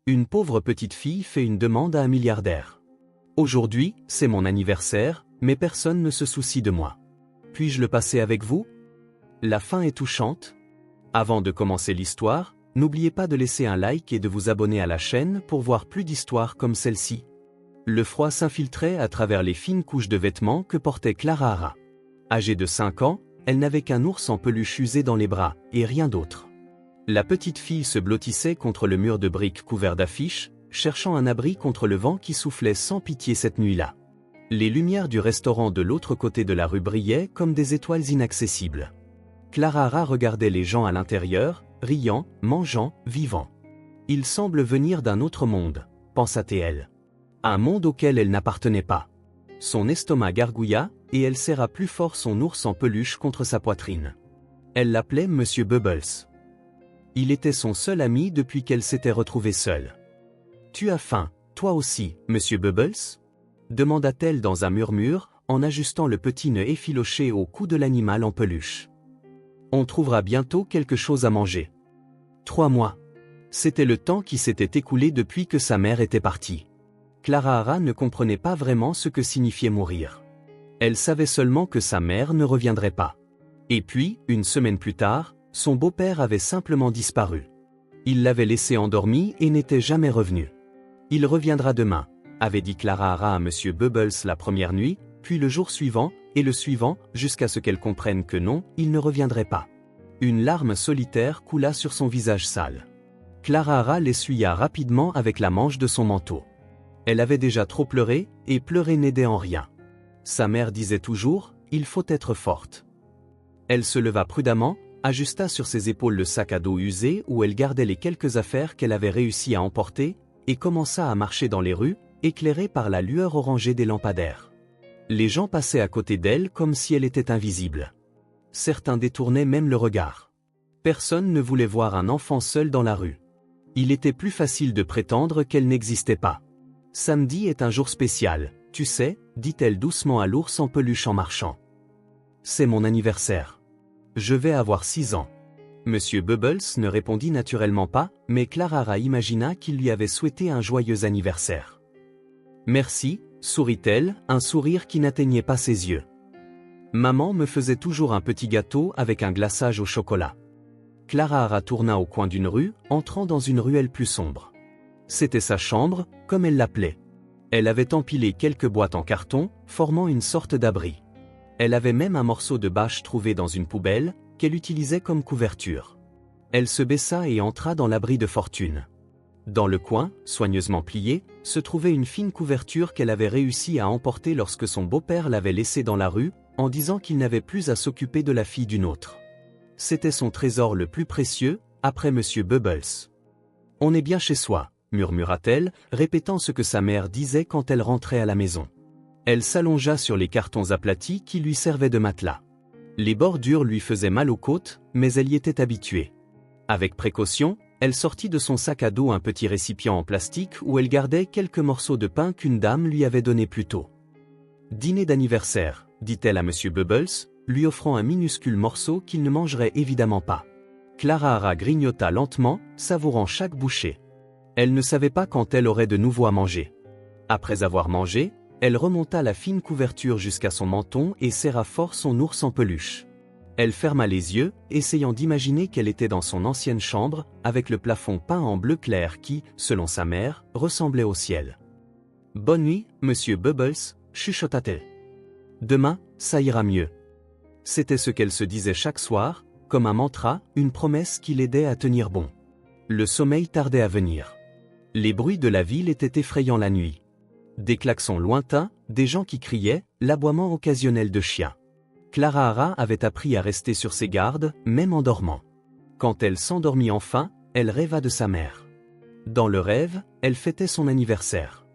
Une pauvre petite fille fait une demande à un milliardaire. Aujourd'hui, c'est mon anniversaire, mais personne ne se soucie de moi. Puis-je le passer avec vous? La fin est touchante. Avant de commencer l'histoire, n'oubliez pas de laisser un like et de vous abonner à la chaîne pour voir plus d'histoires comme celle-ci. Le froid s'infiltrait à travers les fines couches de vêtements que portait Clara Hara. Âgée de 5 ans, elle n'avait qu'un ours en peluche usé dans les bras, et rien d'autre. La petite fille se blottissait contre le mur de briques couvert d'affiches, cherchant un abri contre le vent qui soufflait sans pitié cette nuit-là. Les lumières du restaurant de l'autre côté de la rue brillaient comme des étoiles inaccessibles. Clara Hara regardait les gens à l'intérieur, riant, mangeant, vivant. Ils semblent venir d'un autre monde, pensa-t-elle. Un monde auquel elle n'appartenait pas. Son estomac gargouilla, et elle serra plus fort son ours en peluche contre sa poitrine. Elle l'appelait Monsieur Bubbles. Il était son seul ami depuis qu'elle s'était retrouvée seule. « Tu as faim, toi aussi, Monsieur Bubbles ?» demanda-t-elle dans un murmure, en ajustant le petit nœud effiloché au cou de l'animal en peluche. « On trouvera bientôt quelque chose à manger. » 3 mois. C'était le temps qui s'était écoulé depuis que sa mère était partie. Clara Hara ne comprenait pas vraiment ce que signifiait mourir. Elle savait seulement que sa mère ne reviendrait pas. Et puis, une semaine plus tard, son beau-père avait simplement disparu. Il l'avait laissé endormi et n'était jamais revenu. « Il reviendra demain », avait dit Clara Hara à Monsieur Bubbles la première nuit, puis le jour suivant, et le suivant, jusqu'à ce qu'elle comprenne que non, il ne reviendrait pas. Une larme solitaire coula sur son visage sale. Clara Hara l'essuya rapidement avec la manche de son manteau. Elle avait déjà trop pleuré, et pleurer n'aidait en rien. Sa mère disait toujours, « Il faut être forte ». Elle se leva prudemment, ajusta sur ses épaules le sac à dos usé où elle gardait les quelques affaires qu'elle avait réussi à emporter, et commença à marcher dans les rues, éclairée par la lueur orangée des lampadaires. Les gens passaient à côté d'elle comme si elle était invisible. Certains détournaient même le regard. Personne ne voulait voir un enfant seul dans la rue. Il était plus facile de prétendre qu'elle n'existait pas. « Samedi est un jour spécial, tu sais, » dit-elle doucement à l'ours en peluche en marchant. « C'est mon anniversaire. Je vais avoir 6 ans. » Monsieur Bubbles ne répondit naturellement pas, mais Clara Hara imagina qu'il lui avait souhaité un joyeux anniversaire. « Merci, » sourit-elle, un sourire qui n'atteignait pas ses yeux. « Maman me faisait toujours un petit gâteau avec un glaçage au chocolat. » Clara Hara tourna au coin d'une rue, entrant dans une ruelle plus sombre. C'était sa chambre, comme elle l'appelait. Elle avait empilé quelques boîtes en carton, formant une sorte d'abri. Elle avait même un morceau de bâche trouvé dans une poubelle, qu'elle utilisait comme couverture. Elle se baissa et entra dans l'abri de fortune. Dans le coin, soigneusement plié, se trouvait une fine couverture qu'elle avait réussi à emporter lorsque son beau-père l'avait laissée dans la rue, en disant qu'il n'avait plus à s'occuper de la fille d'une autre. C'était son trésor le plus précieux, après Monsieur Bubbles. « On est bien chez soi », murmura-t-elle, répétant ce que sa mère disait quand elle rentrait à la maison. Elle s'allongea sur les cartons aplatis qui lui servaient de matelas. Les bordures lui faisaient mal aux côtes, mais elle y était habituée. Avec précaution, elle sortit de son sac à dos un petit récipient en plastique où elle gardait quelques morceaux de pain qu'une dame lui avait donné plus tôt. « Dîner d'anniversaire », dit-elle à Monsieur Bubbles, lui offrant un minuscule morceau qu'il ne mangerait évidemment pas. Clara Hara grignota lentement, savourant chaque bouchée. Elle ne savait pas quand elle aurait de nouveau à manger. Après avoir mangé, elle remonta la fine couverture jusqu'à son menton et serra fort son ours en peluche. Elle ferma les yeux, essayant d'imaginer qu'elle était dans son ancienne chambre, avec le plafond peint en bleu clair qui, selon sa mère, ressemblait au ciel. « Bonne nuit, Monsieur Bubbles », chuchota-t-elle. « Demain, ça ira mieux. » C'était ce qu'elle se disait chaque soir, comme un mantra, une promesse qui l'aidait à tenir bon. Le sommeil tardait à venir. Les bruits de la ville étaient effrayants la nuit. Des klaxons lointains, des gens qui criaient, l'aboiement occasionnel de chiens. Clara Hara avait appris à rester sur ses gardes, même en dormant. Quand elle s'endormit enfin, elle rêva de sa mère. Dans le rêve, elle fêtait son anniversaire.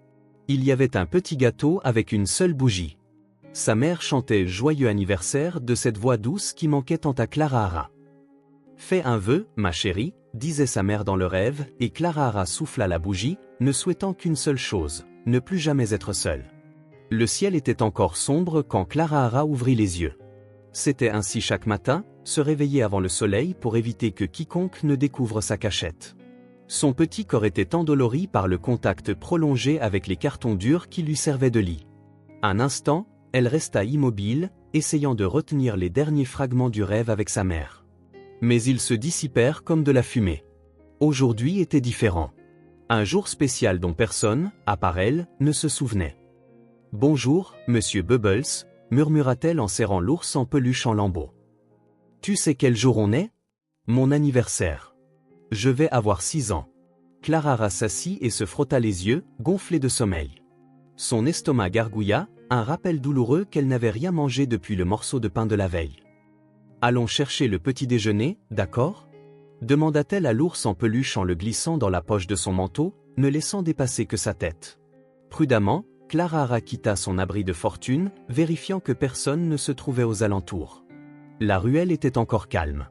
Il y avait un petit gâteau avec une seule bougie. Sa mère chantait « Joyeux anniversaire » de cette voix douce qui manquait tant à Clara Hara. « Fais un vœu, ma chérie », disait sa mère dans le rêve, et Clara Hara souffla la bougie, ne souhaitant qu'une seule chose, ne plus jamais être seule. Le ciel était encore sombre quand Clara Hara ouvrit les yeux. C'était ainsi chaque matin, se réveiller avant le soleil pour éviter que quiconque ne découvre sa cachette. Son petit corps était endolori par le contact prolongé avec les cartons durs qui lui servaient de lit. Un instant, elle resta immobile, essayant de retenir les derniers fragments du rêve avec sa mère. Mais ils se dissipèrent comme de la fumée. Aujourd'hui était différent. Un jour spécial dont personne, à part elle, ne se souvenait. « Bonjour, monsieur Bubbles », murmura-t-elle en serrant l'ours en peluche en lambeaux. « Tu sais quel jour on est ? Mon anniversaire. Je vais avoir 6 ans. » Clara s'assit et se frotta les yeux, gonflés de sommeil. Son estomac gargouilla, un rappel douloureux qu'elle n'avait rien mangé depuis le morceau de pain de la veille. « Allons chercher le petit déjeuner, d'accord ? Demanda-t-elle à l'ours en peluche en le glissant dans la poche de son manteau, ne laissant dépasser que sa tête. Prudemment, Clara quitta son abri de fortune, vérifiant que personne ne se trouvait aux alentours. La ruelle était encore calme.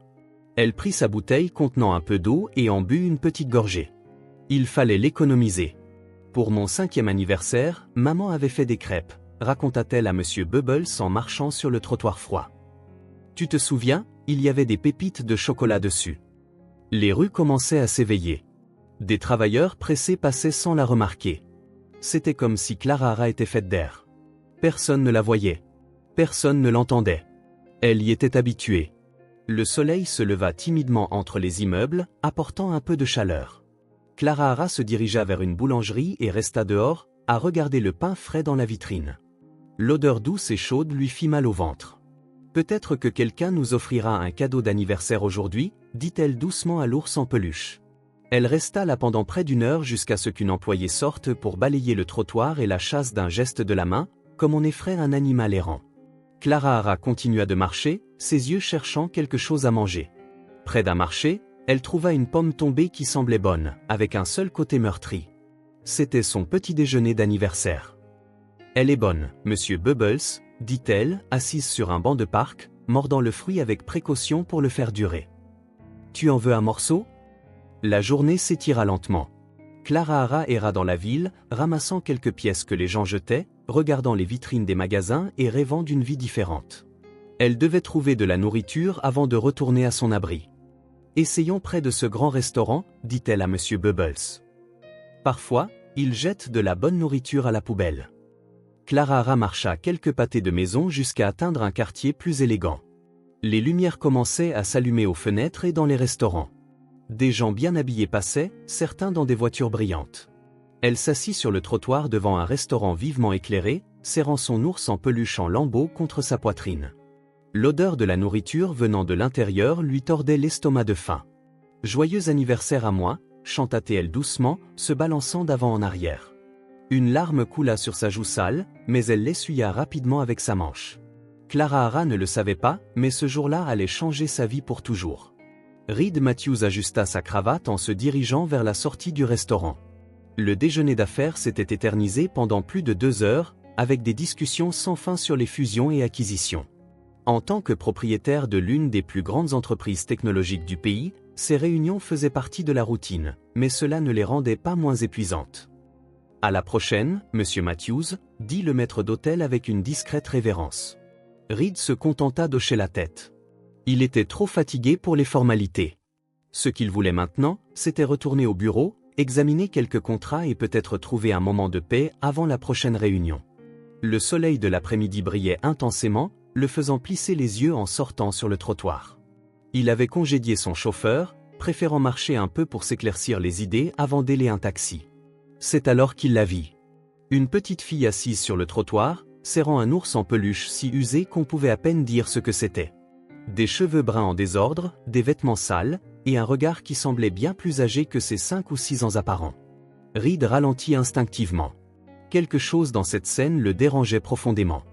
Elle prit sa bouteille contenant un peu d'eau et en but une petite gorgée. Il fallait l'économiser. Pour mon 5e anniversaire, maman avait fait des crêpes, raconta-t-elle à monsieur Bubbles en marchant sur le trottoir froid. Tu te souviens, il y avait des pépites de chocolat dessus. Les rues commençaient à s'éveiller. Des travailleurs pressés passaient sans la remarquer. C'était comme si Clara était faite d'air. Personne ne la voyait. Personne ne l'entendait. Elle y était habituée. Le soleil se leva timidement entre les immeubles, apportant un peu de chaleur. Clara se dirigea vers une boulangerie et resta dehors, à regarder le pain frais dans la vitrine. L'odeur douce et chaude lui fit mal au ventre. Peut-être que quelqu'un nous offrira un cadeau d'anniversaire aujourd'hui, dit-elle doucement à l'ours en peluche. Elle resta là pendant près d'1 heure jusqu'à ce qu'une employée sorte pour balayer le trottoir et la chasse d'un geste de la main, comme on effraie un animal errant. Clara continua de marcher, ses yeux cherchant quelque chose à manger. Près d'un marché, elle trouva une pomme tombée qui semblait bonne, avec un seul côté meurtri. C'était son petit déjeuner d'anniversaire. « Elle est bonne, monsieur Bubbles », dit-elle, assise sur un banc de parc, mordant le fruit avec précaution pour le faire durer. « Tu en veux un morceau ?» La journée s'étira lentement. Clara erra dans la ville, ramassant quelques pièces que les gens jetaient, regardant les vitrines des magasins et rêvant d'une vie différente. Elle devait trouver de la nourriture avant de retourner à son abri. « Essayons près de ce grand restaurant, dit-elle à monsieur Bubbles. Parfois, ils jettent de la bonne nourriture à la poubelle. Clara marcha quelques pâtés de maison jusqu'à atteindre un quartier plus élégant. Les lumières commençaient à s'allumer aux fenêtres et dans les restaurants. Des gens bien habillés passaient, certains dans des voitures brillantes. Elle s'assit sur le trottoir devant un restaurant vivement éclairé, serrant son ours en peluche en lambeaux contre sa poitrine. L'odeur de la nourriture venant de l'intérieur lui tordait l'estomac de faim. « Joyeux anniversaire à moi », chanta-t-elle doucement, se balançant d'avant en arrière. Une larme coula sur sa joue sale, mais elle l'essuya rapidement avec sa manche. Clara ne le savait pas, mais ce jour-là allait changer sa vie pour toujours. Reed Matthews ajusta sa cravate en se dirigeant vers la sortie du restaurant. Le déjeuner d'affaires s'était éternisé pendant plus de 2 heures, avec des discussions sans fin sur les fusions et acquisitions. En tant que propriétaire de l'une des plus grandes entreprises technologiques du pays, ces réunions faisaient partie de la routine, mais cela ne les rendait pas moins épuisantes. « À la prochaine, monsieur Matthews », dit le maître d'hôtel avec une discrète révérence. Reed se contenta d'hocher la tête. Il était trop fatigué pour les formalités. Ce qu'il voulait maintenant, c'était retourner au bureau, examiner quelques contrats et peut-être trouver un moment de paix avant la prochaine réunion. Le soleil de l'après-midi brillait intensément, le faisant plisser les yeux en sortant sur le trottoir. Il avait congédié son chauffeur, préférant marcher un peu pour s'éclaircir les idées avant d'héler un taxi. C'est alors qu'il la vit. Une petite fille assise sur le trottoir, serrant un ours en peluche si usé qu'on pouvait à peine dire ce que c'était. Des cheveux bruns en désordre, des vêtements sales, et un regard qui semblait bien plus âgé que ses 5 ou 6 ans apparents. Reed ralentit instinctivement. Quelque chose dans cette scène le dérangeait profondément.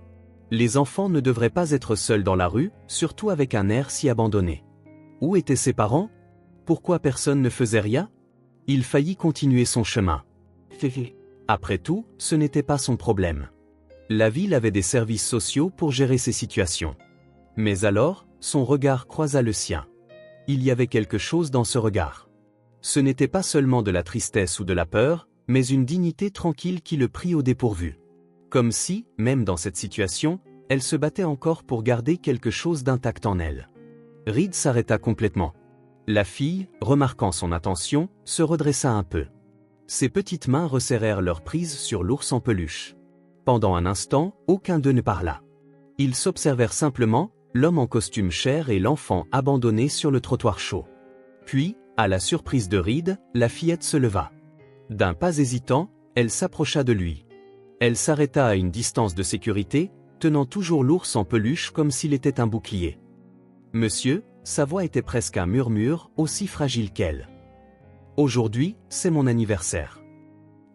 Les enfants ne devraient pas être seuls dans la rue, surtout avec un air si abandonné. Où étaient ses parents? Pourquoi personne ne faisait rien? Il faillit continuer son chemin. Après tout, ce n'était pas son problème. La ville avait des services sociaux pour gérer ces situations. Mais alors, son regard croisa le sien. Il y avait quelque chose dans ce regard. Ce n'était pas seulement de la tristesse ou de la peur, mais une dignité tranquille qui le prit au dépourvu. Comme si, même dans cette situation, elle se battait encore pour garder quelque chose d'intact en elle. Reed s'arrêta complètement. La fille, remarquant son attention, se redressa un peu. Ses petites mains resserrèrent leur prise sur l'ours en peluche. Pendant un instant, aucun d'eux ne parla. Ils s'observèrent simplement, l'homme en costume chair et l'enfant abandonné sur le trottoir chaud. Puis, à la surprise de Reed, la fillette se leva. D'un pas hésitant, elle s'approcha de lui. Elle s'arrêta à une distance de sécurité, tenant toujours l'ours en peluche comme s'il était un bouclier. « Monsieur », sa voix était presque un murmure, aussi fragile qu'elle. « Aujourd'hui, c'est mon anniversaire. »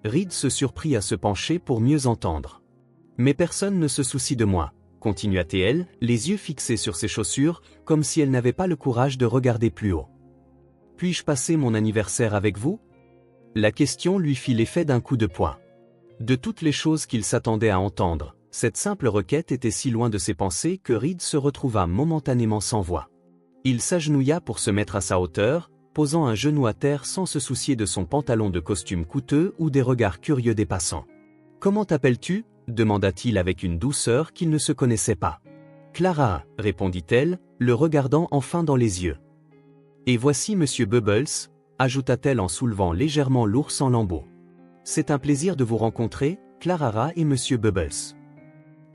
Reed se surprit à se pencher pour mieux entendre. « Mais personne ne se soucie de moi », continua-t-elle, les yeux fixés sur ses chaussures, comme si elle n'avait pas le courage de regarder plus haut. « Puis-je passer mon anniversaire avec vous ?» La question lui fit l'effet d'un coup de poing. De toutes les choses qu'il s'attendait à entendre, cette simple requête était si loin de ses pensées que Reed se retrouva momentanément sans voix. Il s'agenouilla pour se mettre à sa hauteur, posant un genou à terre sans se soucier de son pantalon de costume coûteux ou des regards curieux des passants. « Comment t'appelles-tu » demanda-t-il avec une douceur qu'il ne se connaissait pas. « Clara » répondit-elle, le regardant enfin dans les yeux. « Et voici Monsieur Bubbles » ajouta-t-elle en soulevant légèrement l'ours en lambeaux. « C'est un plaisir de vous rencontrer, Clara et Monsieur Bubbles. »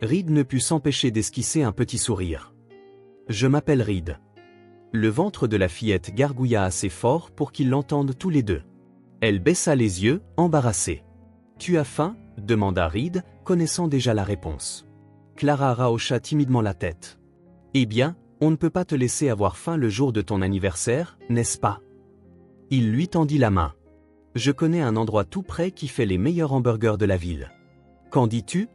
Reed ne put s'empêcher d'esquisser un petit sourire. « Je m'appelle Reed. » Le ventre de la fillette gargouilla assez fort pour qu'ils l'entendent tous les deux. Elle baissa les yeux, embarrassée. « Tu as faim » demanda Reed, connaissant déjà la réponse. Clara hocha timidement la tête. « Eh bien, on ne peut pas te laisser avoir faim le jour de ton anniversaire, n'est-ce pas ?» Il lui tendit la main. « Je connais un endroit tout près qui fait les meilleurs hamburgers de la ville. »« Qu'en dis-tu »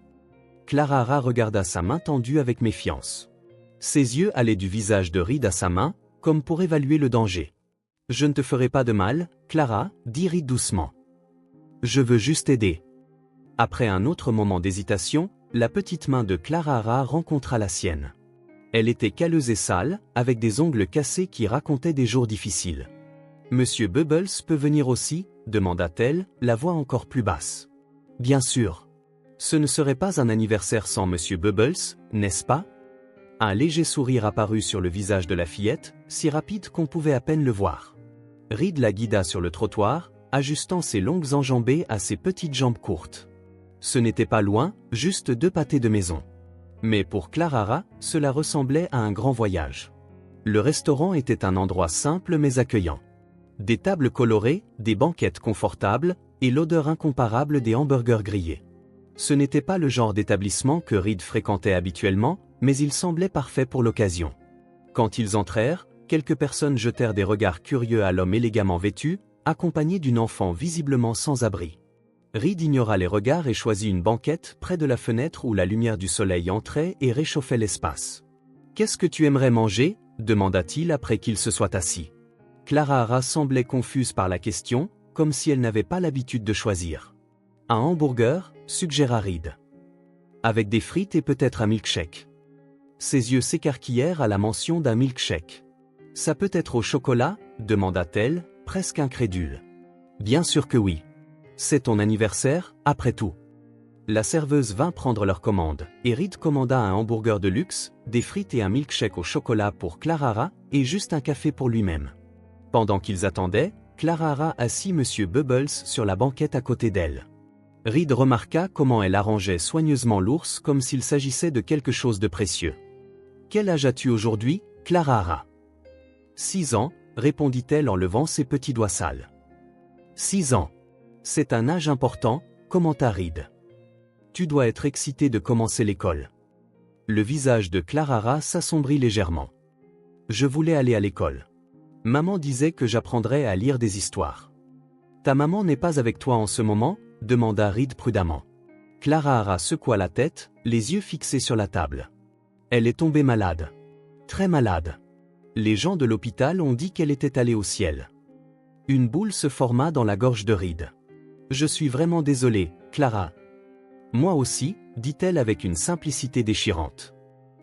Clara regarda sa main tendue avec méfiance. Ses yeux allaient du visage de Reed à sa main, comme pour évaluer le danger. « Je ne te ferai pas de mal, Clara, » dit Reed doucement. « Je veux juste aider. » Après un autre moment d'hésitation, la petite main de Clara rencontra la sienne. Elle était calleuse et sale, avec des ongles cassés qui racontaient des jours difficiles. « Monsieur Bubbles peut venir aussi » demanda-t-elle, la voix encore plus basse. « Bien sûr. Ce ne serait pas un anniversaire sans Monsieur Bubbles, n'est-ce pas ?» Un léger sourire apparut sur le visage de la fillette, si rapide qu'on pouvait à peine le voir. Reed la guida sur le trottoir, ajustant ses longues enjambées à ses petites jambes courtes. Ce n'était pas loin, juste 2 pâtés de maison. Mais pour Clara, cela ressemblait à un grand voyage. Le restaurant était un endroit simple mais accueillant. Des tables colorées, des banquettes confortables, et l'odeur incomparable des hamburgers grillés. Ce n'était pas le genre d'établissement que Reed fréquentait habituellement, mais il semblait parfait pour l'occasion. Quand ils entrèrent, quelques personnes jetèrent des regards curieux à l'homme élégamment vêtu, accompagné d'une enfant visiblement sans abri. Reed ignora les regards et choisit une banquette près de la fenêtre où la lumière du soleil entrait et réchauffait l'espace. « Qu'est-ce que tu aimerais manger » demanda-t-il après qu'il se soit assis. Clara semblait confuse par la question, comme si elle n'avait pas l'habitude de choisir. « Un hamburger » suggéra Reed. « Avec des frites et peut-être un milkshake. » Ses yeux s'écarquillèrent à la mention d'un milkshake. « Ça peut être au chocolat » demanda-t-elle, presque incrédule. « Bien sûr que oui. C'est ton anniversaire, après tout. » La serveuse vint prendre leur commande, et Reed commanda un hamburger de luxe, des frites et un milkshake au chocolat pour Clara, et juste un café pour lui-même. Pendant qu'ils attendaient, Clara assit Monsieur Bubbles sur la banquette à côté d'elle. Reed remarqua comment elle arrangeait soigneusement l'ours comme s'il s'agissait de quelque chose de précieux. « Quel âge as-tu aujourd'hui, Clara ?»« 6 ans, répondit-elle en levant ses petits doigts sales. « 6 ans. C'est un âge important, commenta Reed. Tu dois être excité de commencer l'école. » Le visage de Clara s'assombrit légèrement. « Je voulais aller à l'école. Maman disait que j'apprendrais à lire des histoires. »« Ta maman n'est pas avec toi en ce moment ?» demanda Reed prudemment. Clara secoua la tête, les yeux fixés sur la table. « Elle est tombée malade. Très malade. Les gens de l'hôpital ont dit qu'elle était allée au ciel. » Une boule se forma dans la gorge de Reed. « Je suis vraiment désolée, Clara. »« Moi aussi, » dit-elle avec une simplicité déchirante.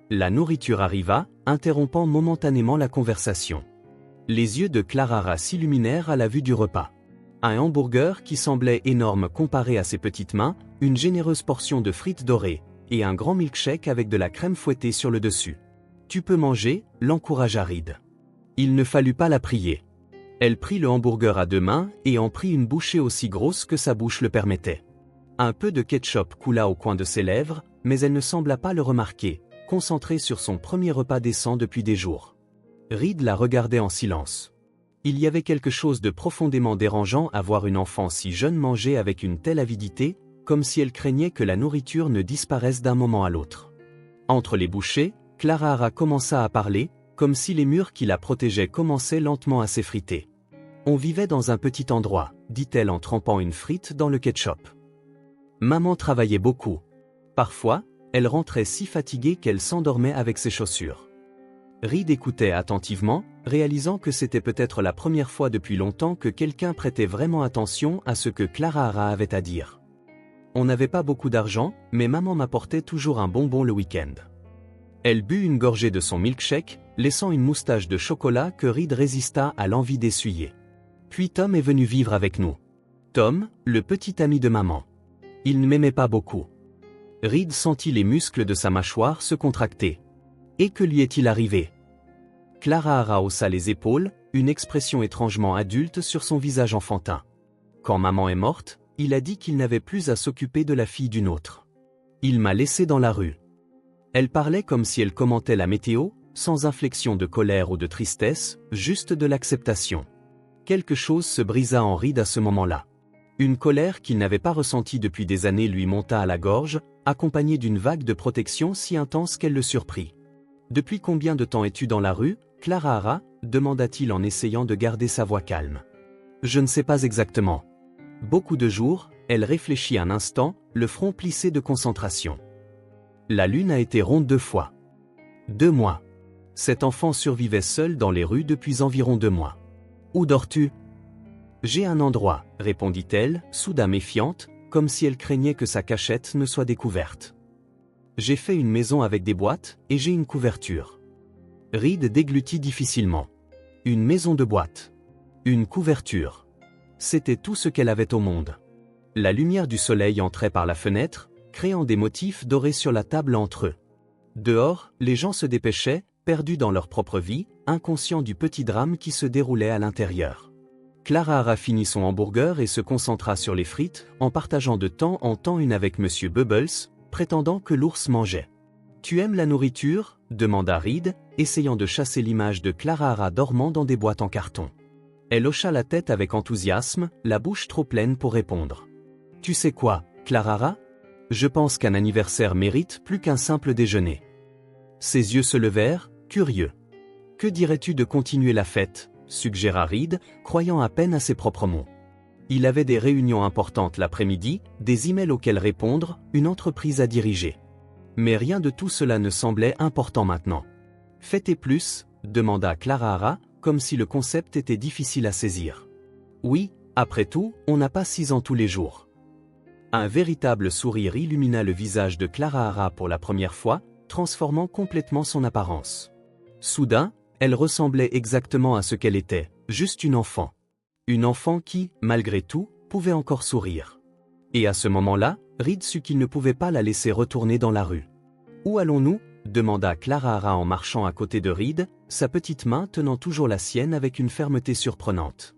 La nourriture arriva, interrompant momentanément la conversation. Les yeux de Clara s'illuminèrent à la vue du repas. Un hamburger qui semblait énorme comparé à ses petites mains, une généreuse portion de frites dorées, et un grand milkshake avec de la crème fouettée sur le dessus. « Tu peux manger » l'encouragea Reed. Il ne fallut pas la prier. Elle prit le hamburger à 2 mains et en prit une bouchée aussi grosse que sa bouche le permettait. Un peu de ketchup coula au coin de ses lèvres, mais elle ne sembla pas le remarquer, concentrée sur son premier repas décent depuis des jours. Reed la regardait en silence. Il y avait quelque chose de profondément dérangeant à voir une enfant si jeune manger avec une telle avidité, comme si elle craignait que la nourriture ne disparaisse d'un moment à l'autre. Entre les bouchées, Clara Hara commença à parler, comme si les murs qui la protégeaient commençaient lentement à s'effriter. « On vivait dans un petit endroit », dit-elle en trempant une frite dans le ketchup. Maman travaillait beaucoup. Parfois, elle rentrait si fatiguée qu'elle s'endormait avec ses chaussures. Reed écoutait attentivement, réalisant que c'était peut-être la première fois depuis longtemps que quelqu'un prêtait vraiment attention à ce que Clara Hara avait à dire. On n'avait pas beaucoup d'argent, mais maman m'apportait toujours un bonbon le week-end. Elle but une gorgée de son milkshake, laissant une moustache de chocolat que Reed résista à l'envie d'essuyer. Puis Tom est venu vivre avec nous. Tom, le petit ami de maman. Il ne m'aimait pas beaucoup. Reed sentit les muscles de sa mâchoire se contracter. Et que lui est-il arrivé? Clara Hara haussa les épaules, une expression étrangement adulte sur son visage enfantin. Quand maman est morte, il a dit qu'il n'avait plus à s'occuper de la fille d'une autre. Il m'a laissé dans la rue. Elle parlait comme si elle commentait la météo, sans inflexion de colère ou de tristesse, juste de l'acceptation. Quelque chose se brisa en Reed à ce moment-là. Une colère qu'il n'avait pas ressentie depuis des années lui monta à la gorge, accompagnée d'une vague de protection si intense qu'elle le surprit. « Depuis combien de temps es-tu dans la rue, Clara Hara » demanda-t-il en essayant de garder sa voix calme. « Je ne sais pas exactement. » Beaucoup de jours, elle réfléchit un instant, le front plissé de concentration. La lune a été ronde 2 fois. 2 mois. Cet enfant survivait seul dans les rues depuis environ 2 mois. Où dors-tu? J'ai un endroit, répondit-elle, soudain méfiante, comme si elle craignait que sa cachette ne soit découverte. J'ai fait une maison avec des boîtes, et j'ai une couverture. Reed déglutit difficilement. Une maison de boîtes. Une couverture. C'était tout ce qu'elle avait au monde. La lumière du soleil entrait par la fenêtre, créant des motifs dorés sur la table entre eux. Dehors, les gens se dépêchaient, perdus dans leur propre vie, inconscients du petit drame qui se déroulait à l'intérieur. Clara Hara finit son hamburger et se concentra sur les frites, en partageant de temps en temps une avec Monsieur Bubbles, prétendant que l'ours mangeait. « Tu aimes la nourriture » demanda Reed, essayant de chasser l'image de Clara Hara dormant dans des boîtes en carton. Elle hocha la tête avec enthousiasme, la bouche trop pleine pour répondre. « Tu sais quoi, Clara Hara ? Je pense qu'un anniversaire mérite plus qu'un simple déjeuner. » Ses yeux se levèrent, curieux. « Que dirais-tu de continuer la fête ?» suggéra Reed, croyant à peine à ses propres mots. Il avait des réunions importantes l'après-midi, des emails auxquels répondre, une entreprise à diriger. Mais rien de tout cela ne semblait important maintenant. « Fêter plus ?» demanda Clara Hara, comme si le concept était difficile à saisir. « Oui, après tout, on n'a pas 6 ans tous les jours. » Un véritable sourire illumina le visage de Clara Hara pour la première fois, transformant complètement son apparence. Soudain, elle ressemblait exactement à ce qu'elle était, juste une enfant. Une enfant qui, malgré tout, pouvait encore sourire. Et à ce moment-là, Reed sut qu'il ne pouvait pas la laisser retourner dans la rue. « Où allons-nous » demanda Clara Hara en marchant à côté de Reed, sa petite main tenant toujours la sienne avec une fermeté surprenante.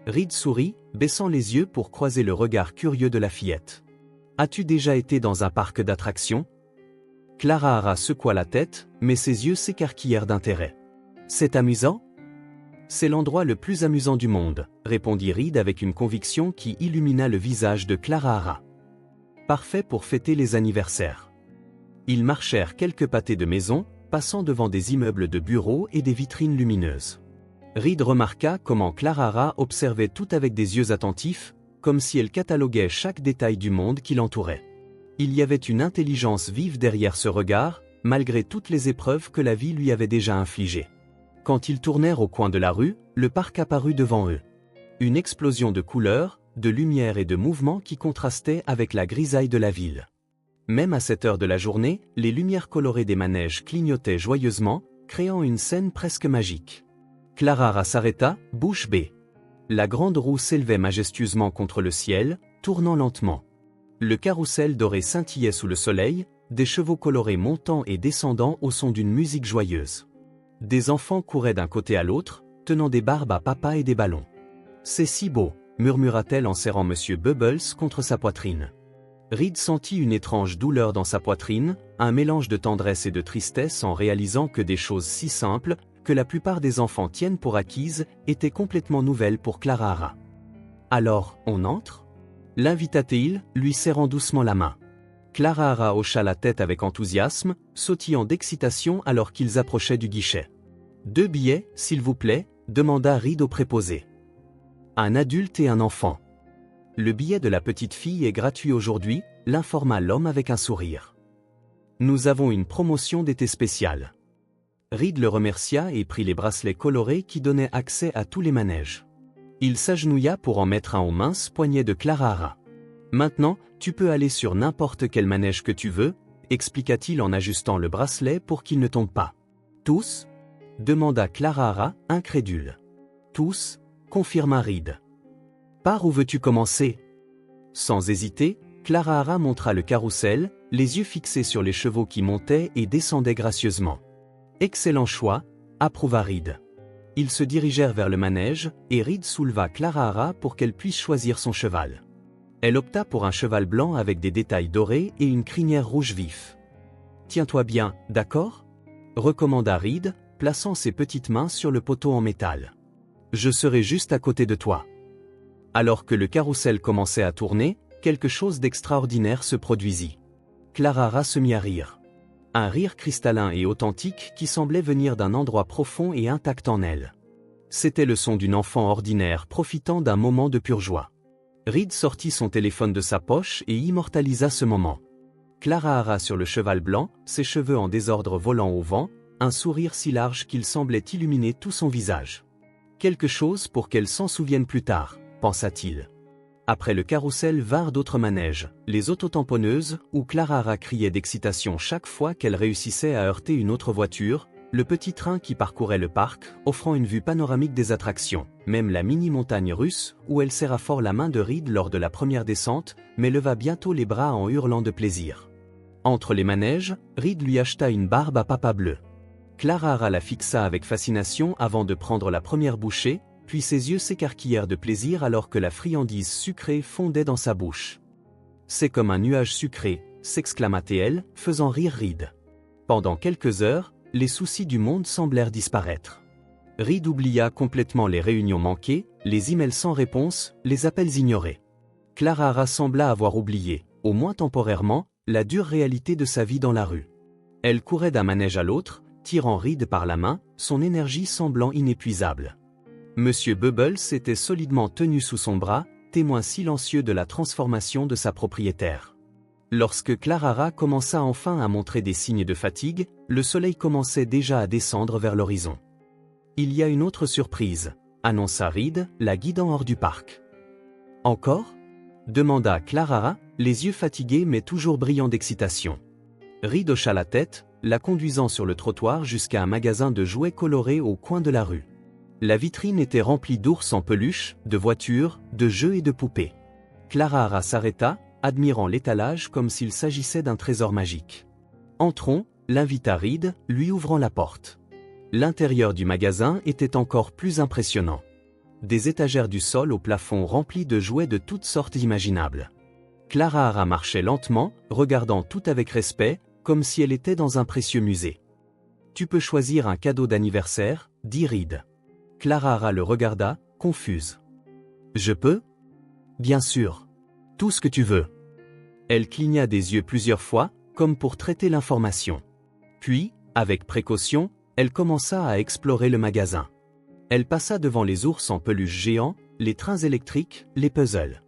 Reed sourit, baissant les yeux pour croiser le regard curieux de la fillette. « As-tu déjà été dans un parc d'attractions » Clara Hara secoua la tête, mais ses yeux s'écarquillèrent d'intérêt. « C'est amusant ?» « C'est l'endroit le plus amusant du monde, » répondit Reed avec une conviction qui illumina le visage de Clara Hara. « Parfait pour fêter les anniversaires. » Ils marchèrent quelques pâtés de maison, passant devant des immeubles de bureaux et des vitrines lumineuses. Reed remarqua comment Clara Hara observait tout avec des yeux attentifs, comme si elle cataloguait chaque détail du monde qui l'entourait. Il y avait une intelligence vive derrière ce regard, malgré toutes les épreuves que la vie lui avait déjà infligées. Quand ils tournèrent au coin de la rue, le parc apparut devant eux. Une explosion de couleurs, de lumière et de mouvements qui contrastaient avec la grisaille de la ville. Même à cette heure de la journée, les lumières colorées des manèges clignotaient joyeusement, créant une scène presque magique. Clara Hara s'arrêta, bouche bée. La grande roue s'élevait majestueusement contre le ciel, tournant lentement. Le carrousel doré scintillait sous le soleil, des chevaux colorés montant et descendant au son d'une musique joyeuse. Des enfants couraient d'un côté à l'autre, tenant des barbes à papa et des ballons. C'est si beau, murmura-t-elle en serrant Monsieur Bubbles contre sa poitrine. Reed sentit une étrange douleur dans sa poitrine, un mélange de tendresse et de tristesse en réalisant que des choses si simples, que la plupart des enfants tiennent pour acquises, étaient complètement nouvelles pour Clara Hara. « Alors, on entre » l'invita-t-il, lui serrant doucement la main. Clara Hara hocha la tête avec enthousiasme, sautillant d'excitation alors qu'ils approchaient du guichet. « 2 billets, s'il vous plaît » demanda Reed au préposé. « Un adulte et un enfant. » « Le billet de la petite fille est gratuit aujourd'hui » l'informa l'homme avec un sourire. « Nous avons une promotion d'été spéciale. » Reed le remercia et prit les bracelets colorés qui donnaient accès à tous les manèges. Il s'agenouilla pour en mettre un aux minces poignets de Clara Hara. « Maintenant, tu peux aller sur n'importe quel manège que tu veux » expliqua-t-il en ajustant le bracelet pour qu'il ne tombe pas. « Tous » demanda Clara Hara, incrédule. « Tous » confirma Reed. « Par où veux-tu commencer » Sans hésiter, Clara Hara montra le carrousel, les yeux fixés sur les chevaux qui montaient et descendaient gracieusement. « Excellent choix » approuva Reed. Ils se dirigèrent vers le manège, et Reed souleva Clara Hara pour qu'elle puisse choisir son cheval. Elle opta pour un cheval blanc avec des détails dorés et une crinière rouge vif. « Tiens-toi bien, d'accord » recommanda Reed, plaçant ses petites mains sur le poteau en métal. « Je serai juste à côté de toi. » Alors que le carrousel commençait à tourner, quelque chose d'extraordinaire se produisit. Clara Hara se mit à rire. Un rire cristallin et authentique qui semblait venir d'un endroit profond et intact en elle. C'était le son d'une enfant ordinaire profitant d'un moment de pure joie. Reed sortit son téléphone de sa poche et immortalisa ce moment. Clara Hara sur le cheval blanc, ses cheveux en désordre volant au vent, un sourire si large qu'il semblait illuminer tout son visage. Quelque chose pour qu'elle s'en souvienne plus tard, pensa-t-il. Après le carrousel vinrent d'autres manèges, les autotamponneuses, où Clara Hara criait d'excitation chaque fois qu'elle réussissait à heurter une autre voiture, le petit train qui parcourait le parc, offrant une vue panoramique des attractions, même la mini-montagne russe, où elle serra fort la main de Reed lors de la première descente, mais leva bientôt les bras en hurlant de plaisir. Entre les manèges, Reed lui acheta une barbe à papa bleu. Clara Hara la fixa avec fascination avant de prendre la première bouchée, puis ses yeux s'écarquillèrent de plaisir alors que la friandise sucrée fondait dans sa bouche. « C'est comme un nuage sucré » s'exclama-t-elle, faisant rire Reed. Pendant quelques heures, les soucis du monde semblèrent disparaître. Reed oublia complètement les réunions manquées, les emails sans réponse, les appels ignorés. Clara Hara sembla avoir oublié, au moins temporairement, la dure réalité de sa vie dans la rue. Elle courait d'un manège à l'autre, tirant Reed par la main, son énergie semblant inépuisable. Monsieur Bubbles était solidement tenu sous son bras, témoin silencieux de la transformation de sa propriétaire. Lorsque Clara Hara commença enfin à montrer des signes de fatigue, le soleil commençait déjà à descendre vers l'horizon. « Il y a une autre surprise » annonça Reed, la guidant hors du parc. « Encore » demanda Clara Hara, les yeux fatigués mais toujours brillants d'excitation. Reed hocha la tête, la conduisant sur le trottoir jusqu'à un magasin de jouets colorés au coin de la rue. La vitrine était remplie d'ours en peluche, de voitures, de jeux et de poupées. Clara Hara s'arrêta, admirant l'étalage comme s'il s'agissait d'un trésor magique. « Entrons » l'invita Reed, lui ouvrant la porte. L'intérieur du magasin était encore plus impressionnant. Des étagères du sol au plafond remplies de jouets de toutes sortes imaginables. Clara Hara marchait lentement, regardant tout avec respect, comme si elle était dans un précieux musée. « Tu peux choisir un cadeau d'anniversaire » dit Reed. Clara Hara le regarda, confuse. « Je peux ?»« Bien sûr. Tout ce que tu veux. » Elle cligna des yeux plusieurs fois, comme pour traiter l'information. Puis, avec précaution, elle commença à explorer le magasin. Elle passa devant les ours en peluche géants, les trains électriques, les puzzles.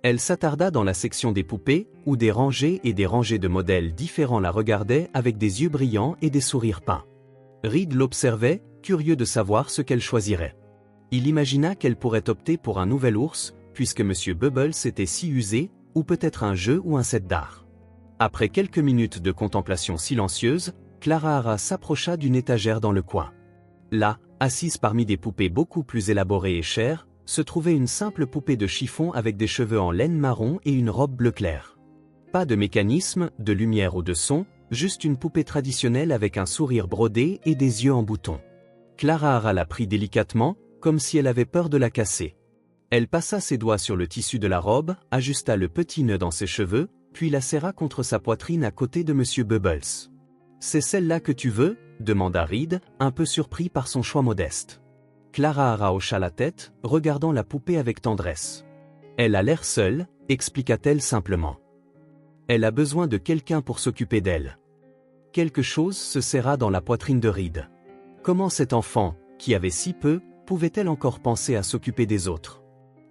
Elle s'attarda dans la section des poupées, où des rangées et des rangées de modèles différents la regardaient avec des yeux brillants et des sourires peints. Reed l'observait, curieux de savoir ce qu'elle choisirait. Il imagina qu'elle pourrait opter pour un nouvel ours, puisque Monsieur Bubbles était si usé, ou peut-être un jeu ou un set d'art. Après quelques minutes de contemplation silencieuse, Clara Hara s'approcha d'une étagère dans le coin. Là, assise parmi des poupées beaucoup plus élaborées et chères, se trouvait une simple poupée de chiffon avec des cheveux en laine marron et une robe bleu clair. Pas de mécanisme, de lumière ou de son, juste une poupée traditionnelle avec un sourire brodé et des yeux en bouton. Clara la prit délicatement, comme si elle avait peur de la casser. Elle passa ses doigts sur le tissu de la robe, ajusta le petit nœud dans ses cheveux, puis la serra contre sa poitrine à côté de Monsieur Bubbles. « C'est celle-là que tu veux ?» demanda Reed, un peu surpris par son choix modeste. Clara hocha la tête, regardant la poupée avec tendresse. « Elle a l'air seule », expliqua-t-elle simplement. « Elle a besoin de quelqu'un pour s'occuper d'elle. » Quelque chose se serra dans la poitrine de Reed. Comment cet enfant, qui avait si peu, pouvait-elle encore penser à s'occuper des autres?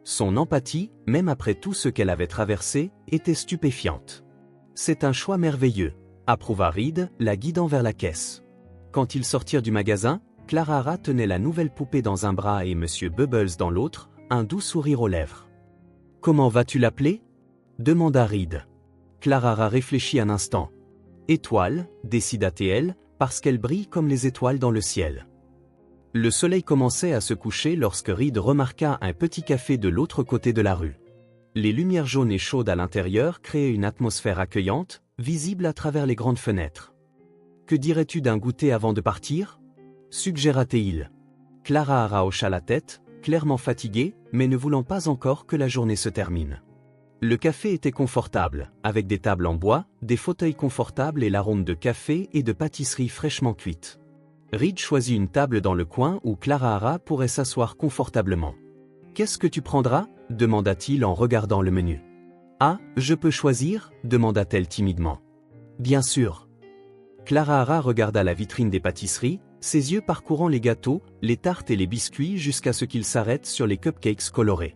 Son empathie, même après tout ce qu'elle avait traversé, était stupéfiante. « C'est un choix merveilleux », approuva Reed, la guidant vers la caisse. Quand ils sortirent du magasin, Clara tenait la nouvelle poupée dans un bras et Monsieur Bubbles dans l'autre, un doux sourire aux lèvres. « Comment vas-tu l'appeler » demanda Reed. Clara réfléchit un instant. « Étoile » décida-t-elle, parce qu'elle brille comme les étoiles dans le ciel. Le soleil commençait à se coucher lorsque Reed remarqua un petit café de l'autre côté de la rue. Les lumières jaunes et chaudes à l'intérieur créaient une atmosphère accueillante, visible à travers les grandes fenêtres. « Que dirais-tu d'un goûter avant de partir » suggéra-t-il. Clara hocha la tête, clairement fatiguée, mais ne voulant pas encore que la journée se termine. Le café était confortable, avec des tables en bois, des fauteuils confortables et l'arôme de café et de pâtisserie fraîchement cuite. Reed choisit une table dans le coin où Clara pourrait s'asseoir confortablement. « Qu'est-ce que tu prendras » demanda-t-il en regardant le menu. « Ah, je peux choisir » demanda-t-elle timidement. « Bien sûr. » Clara regarda la vitrine des pâtisseries, ses yeux parcourant les gâteaux, les tartes et les biscuits jusqu'à ce qu'ils s'arrêtent sur les cupcakes colorés.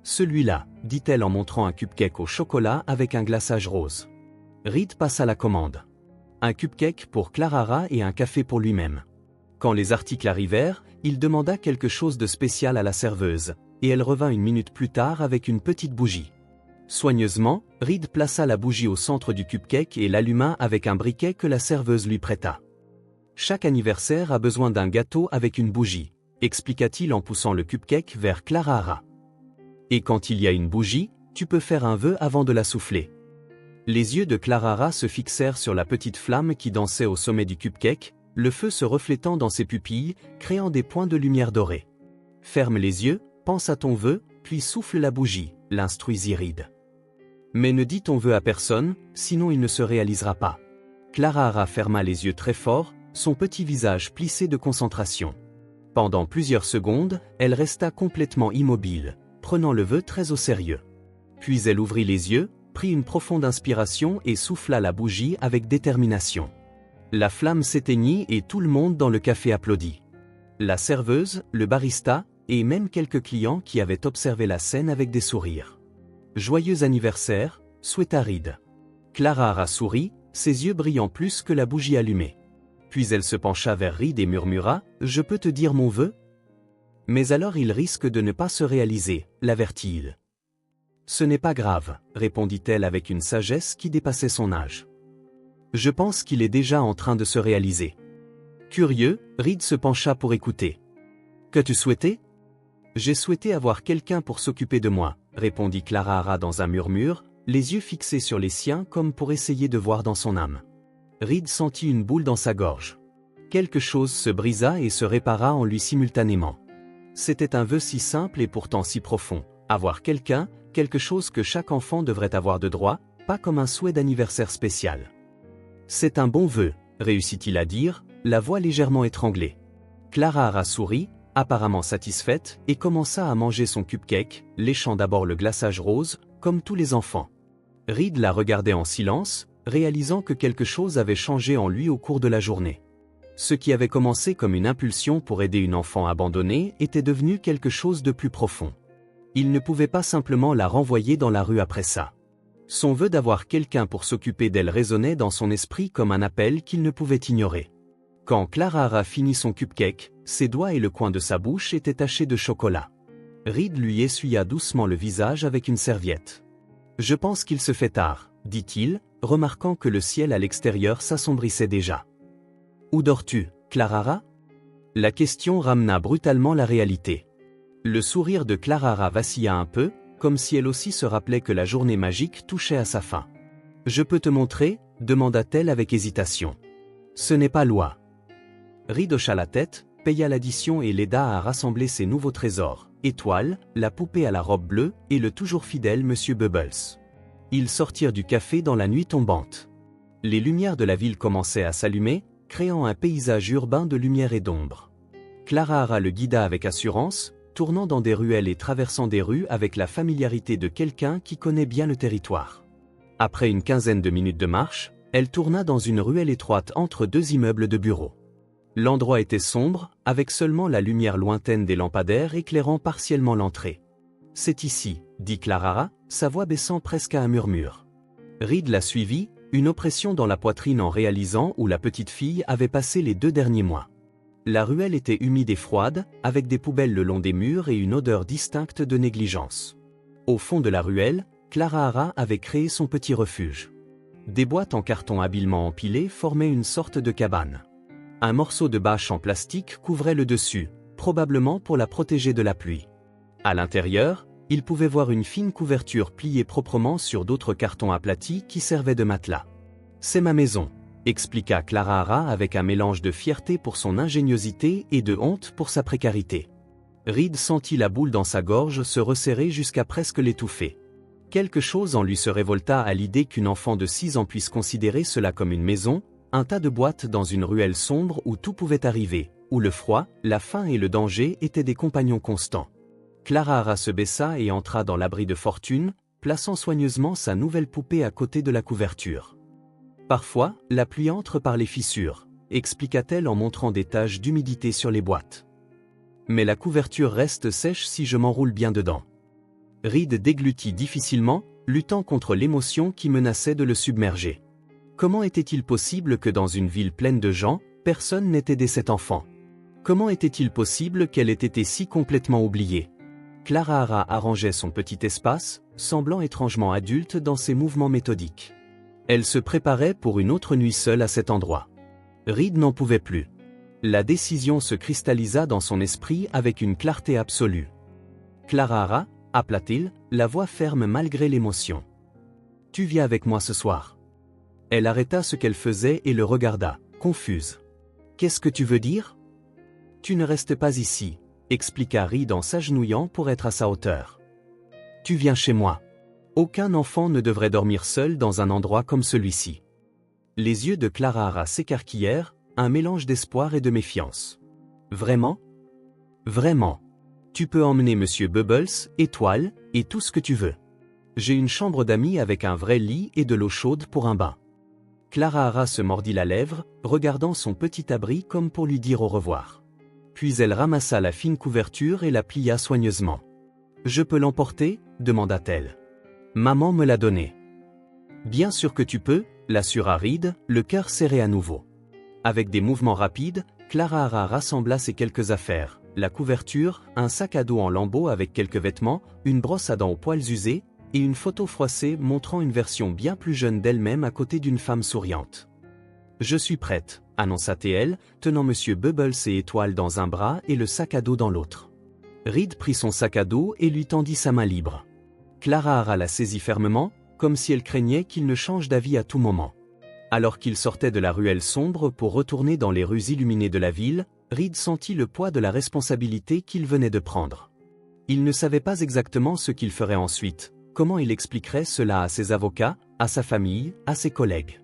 « Celui-là » dit-elle en montrant un cupcake au chocolat avec un glaçage rose. Reed passa la commande. Un cupcake pour Clara et un café pour lui-même. Quand les articles arrivèrent, il demanda quelque chose de spécial à la serveuse, et elle revint une minute plus tard avec une petite bougie. Soigneusement, Reed plaça la bougie au centre du cupcake et l'alluma avec un briquet que la serveuse lui prêta. « Chaque anniversaire a besoin d'un gâteau avec une bougie », expliqua-t-il en poussant le cupcake vers Clara. « Et quand il y a une bougie, tu peux faire un vœu avant de la souffler. » Les yeux de Clara se fixèrent sur la petite flamme qui dansait au sommet du cupcake, le feu se reflétant dans ses pupilles, créant des points de lumière dorée. « Ferme les yeux, pense à ton vœu, puis souffle la bougie », l'instruisit Reed. « Mais ne dis ton vœu à personne, sinon il ne se réalisera pas. » Clara ferma les yeux très fort, son petit visage plissé de concentration. Pendant plusieurs secondes, elle resta complètement immobile, prenant le vœu très au sérieux. Puis elle ouvrit les yeux, prit une profonde inspiration et souffla la bougie avec détermination. La flamme s'éteignit et tout le monde dans le café applaudit. La serveuse, le barista, et même quelques clients qui avaient observé la scène avec des sourires. « Joyeux anniversaire » souhaita Reed. Clara sourit, ses yeux brillant plus que la bougie allumée. Puis elle se pencha vers Reed et murmura « Je peux te dire mon vœu ?» Mais alors il risque de ne pas se réaliser, l'avertit-il. « Ce n'est pas grave » répondit-elle avec une sagesse qui dépassait son âge. « Je pense qu'il est déjà en train de se réaliser. » Curieux, Reed se pencha pour écouter. « Qu'as-tu souhaité ?»« J'ai souhaité avoir quelqu'un pour s'occuper de moi » répondit Clara dans un murmure, les yeux fixés sur les siens comme pour essayer de voir dans son âme. Reed sentit une boule dans sa gorge. Quelque chose se brisa et se répara en lui simultanément. C'était un vœu si simple et pourtant si profond, avoir quelqu'un, quelque chose que chaque enfant devrait avoir de droit, pas comme un souhait d'anniversaire spécial. « C'est un bon vœu », réussit-il à dire, la voix légèrement étranglée. Clara sourit, apparemment satisfaite, et commença à manger son cupcake, léchant d'abord le glaçage rose, comme tous les enfants. Reed la regardait en silence, réalisant que quelque chose avait changé en lui au cours de la journée. Ce qui avait commencé comme une impulsion pour aider une enfant abandonnée était devenu quelque chose de plus profond. Il ne pouvait pas simplement la renvoyer dans la rue après ça. Son vœu d'avoir quelqu'un pour s'occuper d'elle résonnait dans son esprit comme un appel qu'il ne pouvait ignorer. Quand Clara finit son cupcake, ses doigts et le coin de sa bouche étaient tachés de chocolat. Reed lui essuya doucement le visage avec une serviette. « Je pense qu'il se fait tard », dit-il, remarquant que le ciel à l'extérieur s'assombrissait déjà. « Où dors-tu, Clara ?» La question ramena brutalement la réalité. Le sourire de Clara vacilla un peu, comme si elle aussi se rappelait que la journée magique touchait à sa fin. « Je peux te montrer ?» demanda-t-elle avec hésitation. « Ce n'est pas loi. » Reed hocha la tête, paya l'addition et l'aida à rassembler ses nouveaux trésors, Étoile, la poupée à la robe bleue et le toujours fidèle Monsieur Bubbles. Ils sortirent du café dans la nuit tombante. Les lumières de la ville commençaient à s'allumer, créant un paysage urbain de lumière et d'ombre. Clara le guida avec assurance, tournant dans des ruelles et traversant des rues avec la familiarité de quelqu'un qui connaît bien le territoire. Après une quinzaine de minutes de marche, elle tourna dans une ruelle étroite entre deux immeubles de bureaux. L'endroit était sombre, avec seulement la lumière lointaine des lampadaires éclairant partiellement l'entrée. « C'est ici », dit Clara, sa voix baissant presque à un murmure. Reed la suivit, une oppression dans la poitrine en réalisant où la petite fille avait passé les 2 derniers mois. La ruelle était humide et froide, avec des poubelles le long des murs et une odeur distincte de négligence. Au fond de la ruelle, Clara avait créé son petit refuge. Des boîtes en carton habilement empilées formaient une sorte de cabane. Un morceau de bâche en plastique couvrait le dessus, probablement pour la protéger de la pluie. À l'intérieur, il pouvait voir une fine couverture pliée proprement sur d'autres cartons aplatis qui servaient de matelas. « C'est ma maison », expliqua Clara avec un mélange de fierté pour son ingéniosité et de honte pour sa précarité. Reed sentit la boule dans sa gorge se resserrer jusqu'à presque l'étouffer. Quelque chose en lui se révolta à l'idée qu'une enfant de 6 ans puisse considérer cela comme une maison, un tas de boîtes dans une ruelle sombre où tout pouvait arriver, où le froid, la faim et le danger étaient des compagnons constants. Clara se baissa et entra dans l'abri de fortune, plaçant soigneusement sa nouvelle poupée à côté de la couverture. Parfois, la pluie entre par les fissures, expliqua-t-elle en montrant des taches d'humidité sur les boîtes. Mais la couverture reste sèche si je m'enroule bien dedans. Reed déglutit difficilement, luttant contre l'émotion qui menaçait de le submerger. Comment était-il possible que dans une ville pleine de gens, personne n'ait aidé cet enfant? Comment était-il possible qu'elle ait été si complètement oubliée? Clara arrangeait son petit espace, semblant étrangement adulte dans ses mouvements méthodiques. Elle se préparait pour une autre nuit seule à cet endroit. Reed n'en pouvait plus. La décision se cristallisa dans son esprit avec une clarté absolue. « Clara » appela-t-il, la voix ferme malgré l'émotion. « Tu viens avec moi ce soir ?» Elle arrêta ce qu'elle faisait et le regarda, confuse. « Qu'est-ce que tu veux dire ?»« Tu ne restes pas ici, » expliqua Reed en s'agenouillant pour être à sa hauteur. « Tu viens chez moi. Aucun enfant ne devrait dormir seul dans un endroit comme celui-ci. » Les yeux de Clara s'écarquillèrent, un mélange d'espoir et de méfiance. « Vraiment ? Vraiment. Tu peux emmener Monsieur Bubbles, Étoile, et tout ce que tu veux. J'ai une chambre d'amis avec un vrai lit et de l'eau chaude pour un bain. » Clara se mordit la lèvre, regardant son petit abri comme pour lui dire au revoir. Puis elle ramassa la fine couverture et la plia soigneusement. « Je peux l'emporter » demanda-t-elle. « Maman me l'a donné. »« Bien sûr que tu peux » l'assura Reed, le cœur serré à nouveau. Avec des mouvements rapides, Clara rassembla ses quelques affaires, la couverture, un sac à dos en lambeaux avec quelques vêtements, une brosse à dents aux poils usés, et une photo froissée montrant une version bien plus jeune d'elle-même à côté d'une femme souriante. « Je suis prête », annonça-t-elle, tenant Monsieur Bubbles et Étoile dans un bras et le sac à dos dans l'autre. Reed prit son sac à dos et lui tendit sa main libre. Clara la saisit fermement, comme si elle craignait qu'il ne change d'avis à tout moment. Alors qu'il sortait de la ruelle sombre pour retourner dans les rues illuminées de la ville, Reed sentit le poids de la responsabilité qu'il venait de prendre. Il ne savait pas exactement ce qu'il ferait ensuite, comment il expliquerait cela à ses avocats, à sa famille, à ses collègues.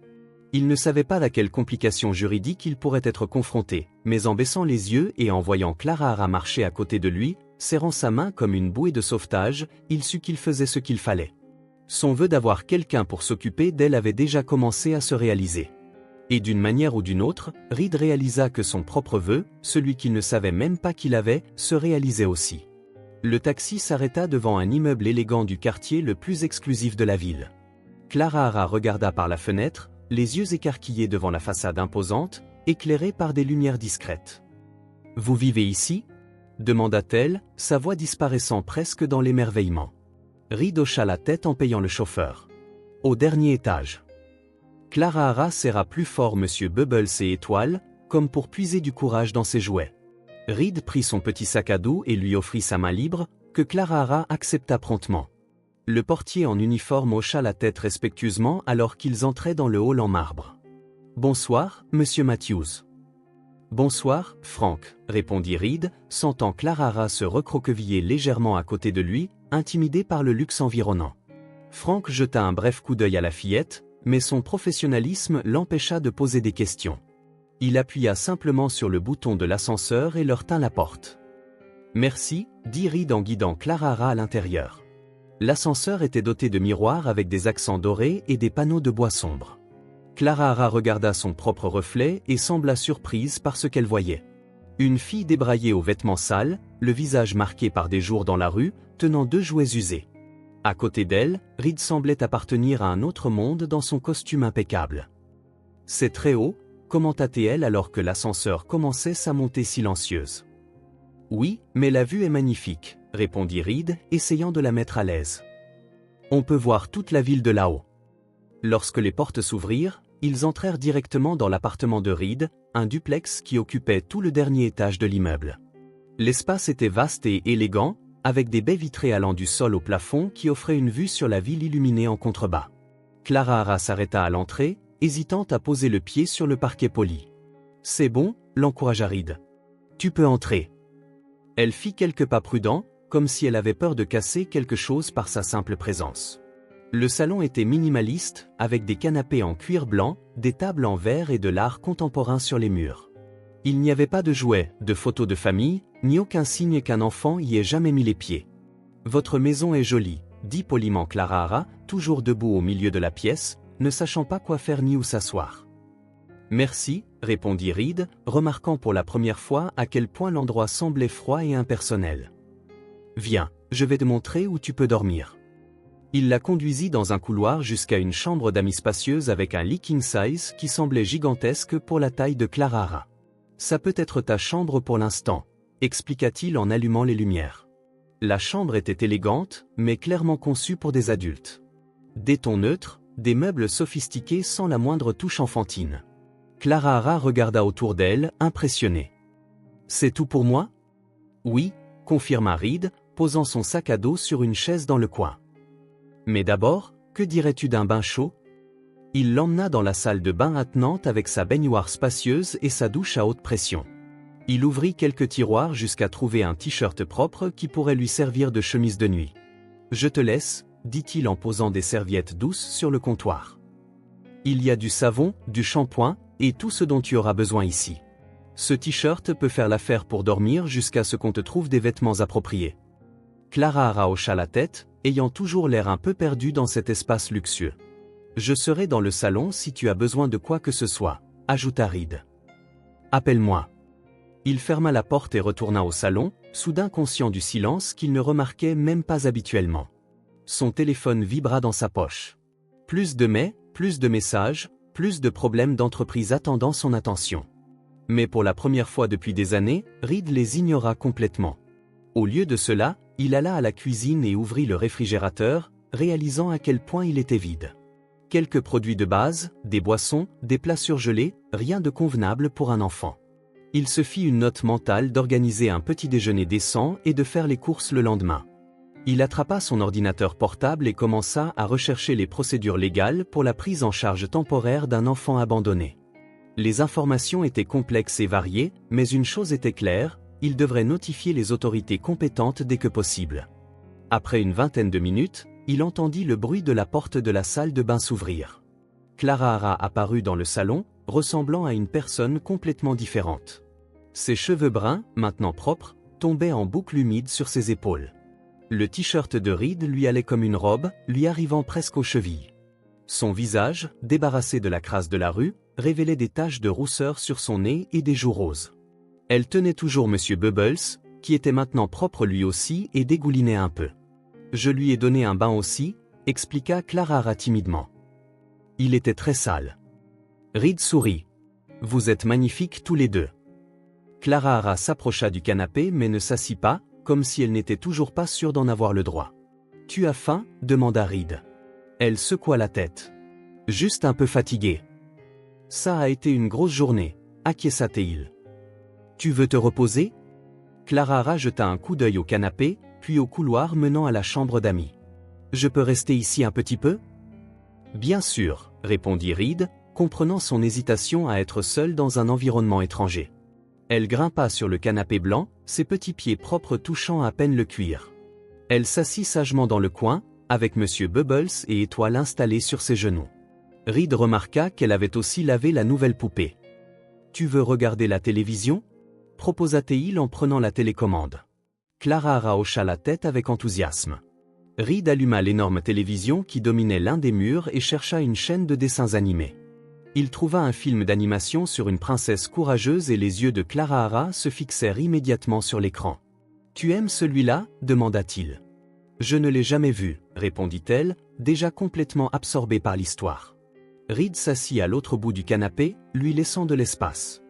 Il ne savait pas à quelles complications juridiques il pourrait être confronté, mais en baissant les yeux et en voyant Clara marcher à côté de lui, serrant sa main comme une bouée de sauvetage, il sut qu'il faisait ce qu'il fallait. Son vœu d'avoir quelqu'un pour s'occuper d'elle avait déjà commencé à se réaliser. Et d'une manière ou d'une autre, Reed réalisa que son propre vœu, celui qu'il ne savait même pas qu'il avait, se réalisait aussi. Le taxi s'arrêta devant un immeuble élégant du quartier le plus exclusif de la ville. Clara regarda par la fenêtre, les yeux écarquillés devant la façade imposante, éclairée par des lumières discrètes. « Vous vivez ici ?» demanda-t-elle, sa voix disparaissant presque dans l'émerveillement. Reed hocha la tête en payant le chauffeur. « Au dernier étage. » Clara serra plus fort Monsieur Bubbles et Étoile, comme pour puiser du courage dans ses jouets. Reed prit son petit sac à dos et lui offrit sa main libre, que Clara accepta promptement. Le portier en uniforme hocha la tête respectueusement alors qu'ils entraient dans le hall en marbre. « Bonsoir, Monsieur Matthews. » Bonsoir, Frank, répondit Reed, sentant Clara se recroqueviller légèrement à côté de lui, intimidé par le luxe environnant. Frank jeta un bref coup d'œil à la fillette, mais son professionnalisme l'empêcha de poser des questions. Il appuya simplement sur le bouton de l'ascenseur et leur tint la porte. Merci, dit Reed en guidant Clara à l'intérieur. L'ascenseur était doté de miroirs avec des accents dorés et des panneaux de bois sombre. Clara regarda son propre reflet et sembla surprise par ce qu'elle voyait. Une fille débraillée aux vêtements sales, le visage marqué par des jours dans la rue, tenant 2 jouets usés. À côté d'elle, Reed semblait appartenir à un autre monde dans son costume impeccable. « C'est très haut », commenta-t-elle alors que l'ascenseur commençait sa montée silencieuse. « Oui, mais la vue est magnifique », répondit Reed, essayant de la mettre à l'aise. « On peut voir toute la ville de là-haut. » Lorsque les portes s'ouvrirent, ils entrèrent directement dans l'appartement de Reed, un duplex qui occupait tout le dernier étage de l'immeuble. L'espace était vaste et élégant, avec des baies vitrées allant du sol au plafond qui offraient une vue sur la ville illuminée en contrebas. Clara s'arrêta à l'entrée, hésitant à poser le pied sur le parquet poli. « C'est bon », l'encouragea Reed. « Tu peux entrer. » Elle fit quelques pas prudents, comme si elle avait peur de casser quelque chose par sa simple présence. Le salon était minimaliste, avec des canapés en cuir blanc, des tables en verre et de l'art contemporain sur les murs. Il n'y avait pas de jouets, de photos de famille, ni aucun signe qu'un enfant y ait jamais mis les pieds. « Votre maison est jolie », dit poliment Clara, toujours debout au milieu de la pièce, ne sachant pas quoi faire ni où s'asseoir. « Merci, » répondit Reed, remarquant pour la première fois à quel point l'endroit semblait froid et impersonnel. « Viens, je vais te montrer où tu peux dormir. » Il la conduisit dans un couloir jusqu'à une chambre d'amis spacieuse avec un lit king size qui semblait gigantesque pour la taille de Clara. « Ça peut être ta chambre pour l'instant, » expliqua-t-il en allumant les lumières. La chambre était élégante, mais clairement conçue pour des adultes. Des tons neutres, des meubles sophistiqués sans la moindre touche enfantine. Clara regarda autour d'elle, impressionnée. « C'est tout pour moi ?»« Oui », confirma Reed, posant son sac à dos sur une chaise dans le coin. « Mais d'abord, que dirais-tu d'un bain chaud ?» Il l'emmena dans la salle de bain attenante avec sa baignoire spacieuse et sa douche à haute pression. Il ouvrit quelques tiroirs jusqu'à trouver un t-shirt propre qui pourrait lui servir de chemise de nuit. « Je te laisse », dit-il en posant des serviettes douces sur le comptoir. « Il y a du savon, du shampoing, et tout ce dont tu auras besoin ici. Ce t-shirt peut faire l'affaire pour dormir jusqu'à ce qu'on te trouve des vêtements appropriés. » Clara hocha la tête, ayant toujours l'air un peu perdu dans cet espace luxueux. « Je serai dans le salon si tu as besoin de quoi que ce soit, » ajouta Reed. « Appelle-moi. » Il ferma la porte et retourna au salon, soudain conscient du silence qu'il ne remarquait même pas habituellement. Son téléphone vibra dans sa poche. Plus de messages, plus de problèmes d'entreprise attendant son attention. Mais pour la première fois depuis des années, Reed les ignora complètement. Au lieu de cela, il alla à la cuisine et ouvrit le réfrigérateur, réalisant à quel point il était vide. Quelques produits de base, des boissons, des plats surgelés, rien de convenable pour un enfant. Il se fit une note mentale d'organiser un petit déjeuner décent et de faire les courses le lendemain. Il attrapa son ordinateur portable et commença à rechercher les procédures légales pour la prise en charge temporaire d'un enfant abandonné. Les informations étaient complexes et variées, mais une chose était claire, il devrait notifier les autorités compétentes dès que possible. Après une vingtaine de minutes, il entendit le bruit de la porte de la salle de bain s'ouvrir. Clara apparut dans le salon, ressemblant à une personne complètement différente. Ses cheveux bruns, maintenant propres, tombaient en boucles humides sur ses épaules. Le t-shirt de Reed lui allait comme une robe, lui arrivant presque aux chevilles. Son visage, débarrassé de la crasse de la rue, révélait des taches de rousseur sur son nez et des joues roses. Elle tenait toujours Monsieur Bubbles, qui était maintenant propre lui aussi et dégoulinait un peu. « Je lui ai donné un bain aussi », expliqua Clara timidement. Il était très sale. Reed sourit. « Vous êtes magnifiques tous les deux. » Clara s'approcha du canapé mais ne s'assit pas, comme si elle n'était toujours pas sûre d'en avoir le droit. « Tu as faim ?» demanda Reed. Elle secoua la tête. « Juste un peu fatiguée. »« Ça a été une grosse journée », acquiesça-t-il. « Tu veux te reposer ?» Clara jeta un coup d'œil au canapé, puis au couloir menant à la chambre d'amis. « Je peux rester ici un petit peu ?» « Bien sûr, » répondit Reed, comprenant son hésitation à être seul dans un environnement étranger. Elle grimpa sur le canapé blanc, ses petits pieds propres touchant à peine le cuir. Elle s'assit sagement dans le coin, avec Monsieur Bubbles et Étoile installés sur ses genoux. Reed remarqua qu'elle avait aussi lavé la nouvelle poupée. « Tu veux regarder la télévision ?» proposa-t-il en prenant la télécommande. Clara hocha la tête avec enthousiasme. Reed alluma l'énorme télévision qui dominait l'un des murs et chercha une chaîne de dessins animés. Il trouva un film d'animation sur une princesse courageuse et les yeux de Clara se fixèrent immédiatement sur l'écran. « Tu aimes celui-là » demanda-t-il. « Je ne l'ai jamais vu » répondit-elle, déjà complètement absorbée par l'histoire. Reed s'assit à l'autre bout du canapé, lui laissant de l'espace.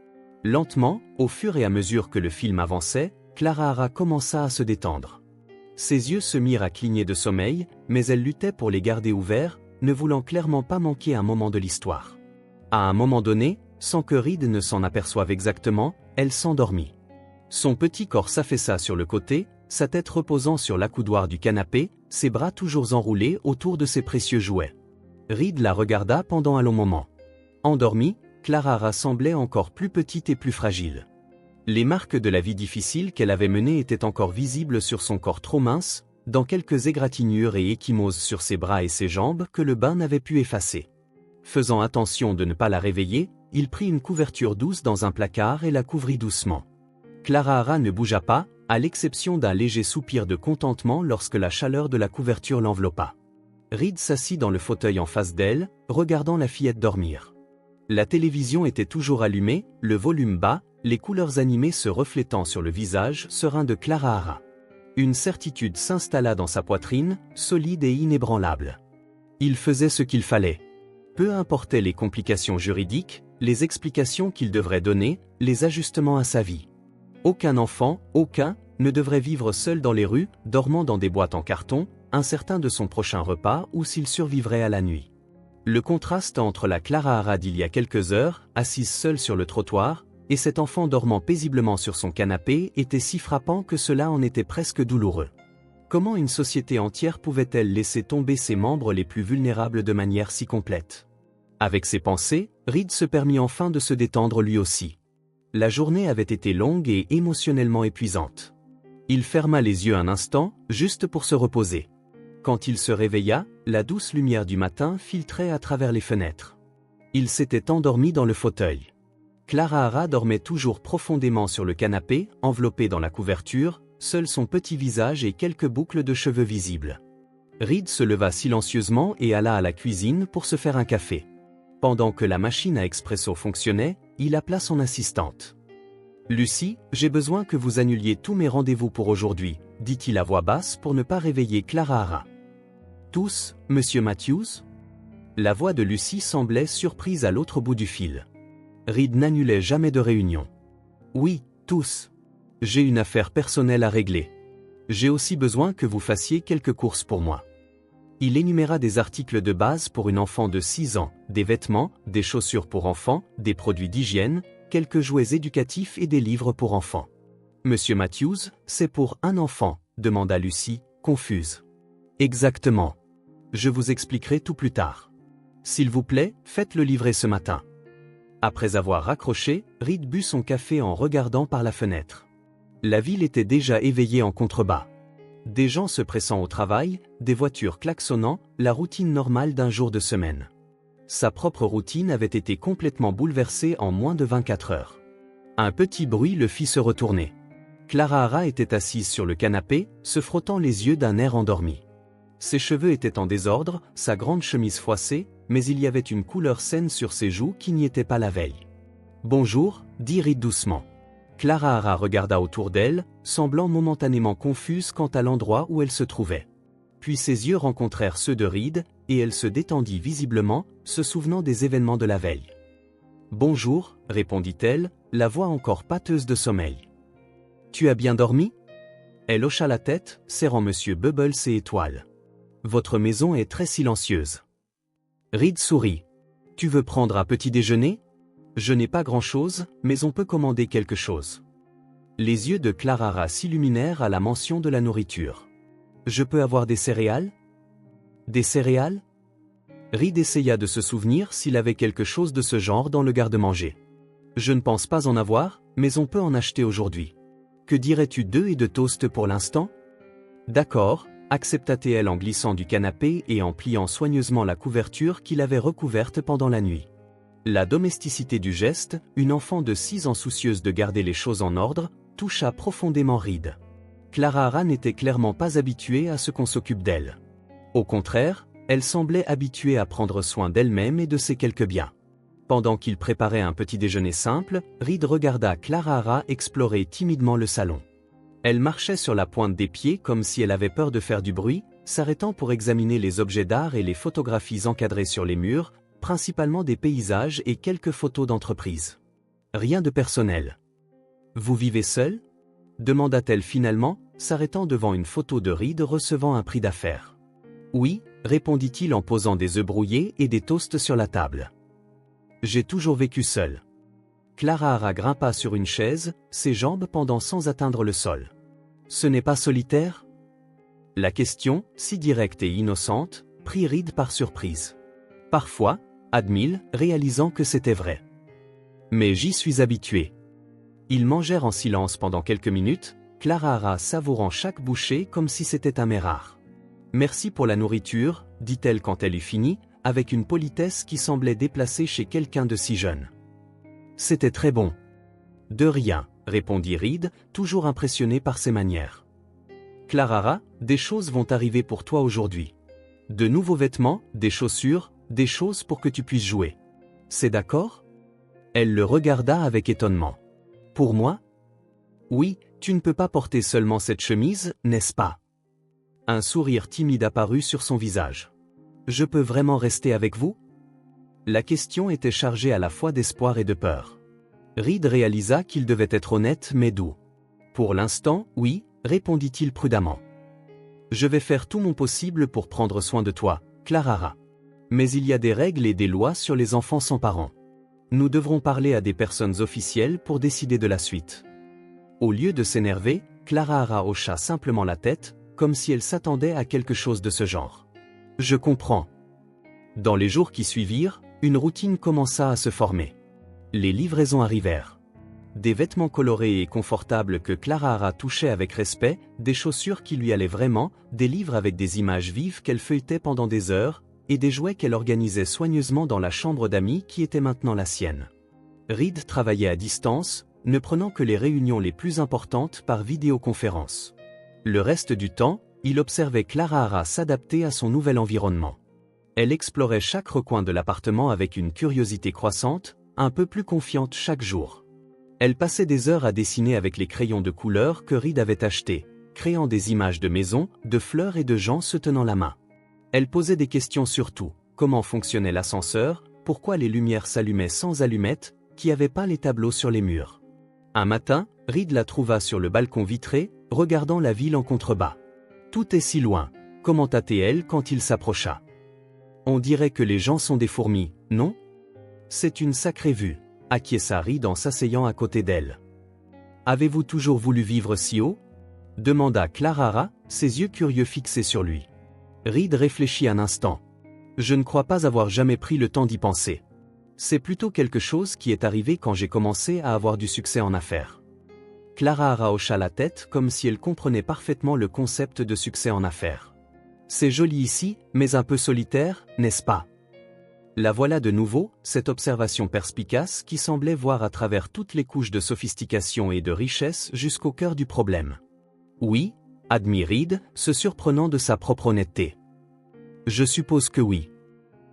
Lentement, au fur et à mesure que le film avançait, Clara commença à se détendre. Ses yeux se mirent à cligner de sommeil, mais elle luttait pour les garder ouverts, ne voulant clairement pas manquer un moment de l'histoire. À un moment donné, sans que Reed ne s'en aperçoive exactement, elle s'endormit. Son petit corps s'affaissa sur le côté, sa tête reposant sur l'accoudoir du canapé, ses bras toujours enroulés autour de ses précieux jouets. Reed la regarda pendant un long moment. Endormie, Clara semblait encore plus petite et plus fragile. Les marques de la vie difficile qu'elle avait menée étaient encore visibles sur son corps trop mince, dans quelques égratignures et ecchymoses sur ses bras et ses jambes que le bain n'avait pu effacer. Faisant attention de ne pas la réveiller, il prit une couverture douce dans un placard et la couvrit doucement. Clara ne bougea pas, à l'exception d'un léger soupir de contentement lorsque la chaleur de la couverture l'enveloppa. Reed s'assit dans le fauteuil en face d'elle, regardant la fillette dormir. La télévision était toujours allumée, le volume bas, les couleurs animées se reflétant sur le visage serein de Clara. Une certitude s'installa dans sa poitrine, solide et inébranlable. Il faisait ce qu'il fallait. Peu importaient les complications juridiques, les explications qu'il devrait donner, les ajustements à sa vie. Aucun enfant, aucun, ne devrait vivre seul dans les rues, dormant dans des boîtes en carton, incertain de son prochain repas ou s'il survivrait à la nuit. Le contraste entre la Clara d'il y a quelques heures, assise seule sur le trottoir, et cet enfant dormant paisiblement sur son canapé était si frappant que cela en était presque douloureux. Comment une société entière pouvait-elle laisser tomber ses membres les plus vulnérables de manière si complète ? Avec ces pensées, Reed se permit enfin de se détendre lui aussi. La journée avait été longue et émotionnellement épuisante. Il ferma les yeux un instant, juste pour se reposer. Quand il se réveilla, la douce lumière du matin filtrait à travers les fenêtres. Il s'était endormi dans le fauteuil. Clara dormait toujours profondément sur le canapé, enveloppée dans la couverture, seul son petit visage et quelques boucles de cheveux visibles. Reed se leva silencieusement et alla à la cuisine pour se faire un café. Pendant que la machine à expresso fonctionnait, il appela son assistante. « Lucie, j'ai besoin que vous annuliez tous mes rendez-vous pour aujourd'hui, » dit-il à voix basse pour ne pas réveiller Clara. « Tous, Monsieur Matthews ?» La voix de Lucie semblait surprise à l'autre bout du fil. Reed n'annulait jamais de réunion. « Oui, tous. J'ai une affaire personnelle à régler. J'ai aussi besoin que vous fassiez quelques courses pour moi. » Il énuméra des articles de base pour une enfant de 6 ans, des vêtements, des chaussures pour enfants, des produits d'hygiène, quelques jouets éducatifs et des livres pour enfants. « Monsieur Matthews, c'est pour un enfant ?» demanda Lucie, confuse. « Exactement. Je vous expliquerai tout plus tard. S'il vous plaît, faites-le livrer ce matin. » Après avoir raccroché, Reed but son café en regardant par la fenêtre. La ville était déjà éveillée en contrebas. Des gens se pressant au travail, des voitures klaxonnant, la routine normale d'un jour de semaine. Sa propre routine avait été complètement bouleversée en moins de 24 heures. Un petit bruit le fit se retourner. Clara était assise sur le canapé, se frottant les yeux d'un air endormi. Ses cheveux étaient en désordre, sa grande chemise froissée, mais il y avait une couleur saine sur ses joues qui n'y était pas la veille. « Bonjour » dit Reed doucement. Clara regarda autour d'elle, semblant momentanément confuse quant à l'endroit où elle se trouvait. Puis ses yeux rencontrèrent ceux de Reed, et elle se détendit visiblement, se souvenant des événements de la veille. « Bonjour » répondit-elle, la voix encore pâteuse de sommeil. « Tu as bien dormi ?» Elle hocha la tête, serrant Monsieur Bubbles et Étoile. « Votre maison est très silencieuse. » Reed sourit. « Tu veux prendre un petit déjeuner ? Je n'ai pas grand-chose, mais on peut commander quelque chose. » Les yeux de Clara s'illuminèrent à la mention de la nourriture. « Je peux avoir des céréales ? » « Des céréales ?» Reed essaya de se souvenir s'il avait quelque chose de ce genre dans le garde-manger. « Je ne pense pas en avoir, mais on peut en acheter aujourd'hui. Que dirais-tu d'œufs et de toast pour l'instant? D'accord, accepta-t-elle en glissant du canapé et en pliant soigneusement la couverture qu'il avait recouverte pendant la nuit. La domesticité du geste, une enfant de 6 ans soucieuse de garder les choses en ordre, toucha profondément Reed. Clara n'était clairement pas habituée à ce qu'on s'occupe d'elle. Au contraire, elle semblait habituée à prendre soin d'elle-même et de ses quelques biens. Pendant qu'il préparait un petit déjeuner simple, Reed regarda Clara explorer timidement le salon. Elle marchait sur la pointe des pieds comme si elle avait peur de faire du bruit, s'arrêtant pour examiner les objets d'art et les photographies encadrées sur les murs, principalement des paysages et quelques photos d'entreprise. Rien de personnel. Vous vivez seul? Demanda-t-elle finalement, s'arrêtant devant une photo de Reed recevant un prix d'affaires. Oui, répondit-il en posant des œufs brouillés et des toasts sur la table. J'ai toujours vécu seul. Clara grimpa sur une chaise, ses jambes pendant sans atteindre le sol. Ce n'est pas solitaire? La question, si directe et innocente, prit Reed par surprise. Parfois, admit-il, réalisant que c'était vrai. Mais j'y suis habitué. Ils mangèrent en silence pendant quelques minutes, Clara savourant chaque bouchée comme si c'était un mets rare. Merci pour la nourriture, dit-elle quand elle eut fini, avec une politesse qui semblait déplacée chez quelqu'un de si jeune. C'était très bon. De rien, répondit Reed, toujours impressionné par ses manières. Clara, des choses vont arriver pour toi aujourd'hui. De nouveaux vêtements, des chaussures, des choses pour que tu puisses jouer. C'est d'accord? Elle le regarda avec étonnement. Pour moi? Oui, tu ne peux pas porter seulement cette chemise, n'est-ce pas? Un sourire timide apparut sur son visage. Je peux vraiment rester avec vous? La question était chargée à la fois d'espoir et de peur. Reed réalisa qu'il devait être honnête mais doux. Pour l'instant, oui, répondit-il prudemment. Je vais faire tout mon possible pour prendre soin de toi, Clara. Mais il y a des règles et des lois sur les enfants sans parents. Nous devrons parler à des personnes officielles pour décider de la suite. Au lieu de s'énerver, Clara hocha simplement la tête, comme si elle s'attendait à quelque chose de ce genre. Je comprends. Dans les jours qui suivirent, une routine commença à se former. Les livraisons arrivèrent. Des vêtements colorés et confortables que Clara touchait avec respect, des chaussures qui lui allaient vraiment, des livres avec des images vives qu'elle feuilletait pendant des heures, et des jouets qu'elle organisait soigneusement dans la chambre d'amis qui était maintenant la sienne. Reed travaillait à distance, ne prenant que les réunions les plus importantes par vidéoconférence. Le reste du temps, il observait Clara s'adapter à son nouvel environnement. Elle explorait chaque recoin de l'appartement avec une curiosité croissante, un peu plus confiante chaque jour. Elle passait des heures à dessiner avec les crayons de couleur que Reed avait achetés, créant des images de maisons, de fleurs et de gens se tenant la main. Elle posait des questions sur tout, comment fonctionnait l'ascenseur, pourquoi les lumières s'allumaient sans allumettes, qui avait peint les tableaux sur les murs. Un matin, Reed la trouva sur le balcon vitré, regardant la ville en contrebas. Tout est si loin, commenta-t-elle quand il s'approcha. On dirait que les gens sont des fourmis, non? C'est une sacrée vue, acquiesça Reed en s'asseyant à côté d'elle. Avez-vous toujours voulu vivre si haut? Demanda Clara, ses yeux curieux fixés sur lui. Reed réfléchit un instant. Je ne crois pas avoir jamais pris le temps d'y penser. C'est plutôt quelque chose qui est arrivé quand j'ai commencé à avoir du succès en affaires. Clara hocha la tête comme si elle comprenait parfaitement le concept de succès en affaires. C'est joli ici, mais un peu solitaire, n'est-ce pas? La voilà de nouveau, cette observation perspicace qui semblait voir à travers toutes les couches de sophistication et de richesse jusqu'au cœur du problème. Oui, admit Reed, se surprenant de sa propre honnêteté. Je suppose que oui.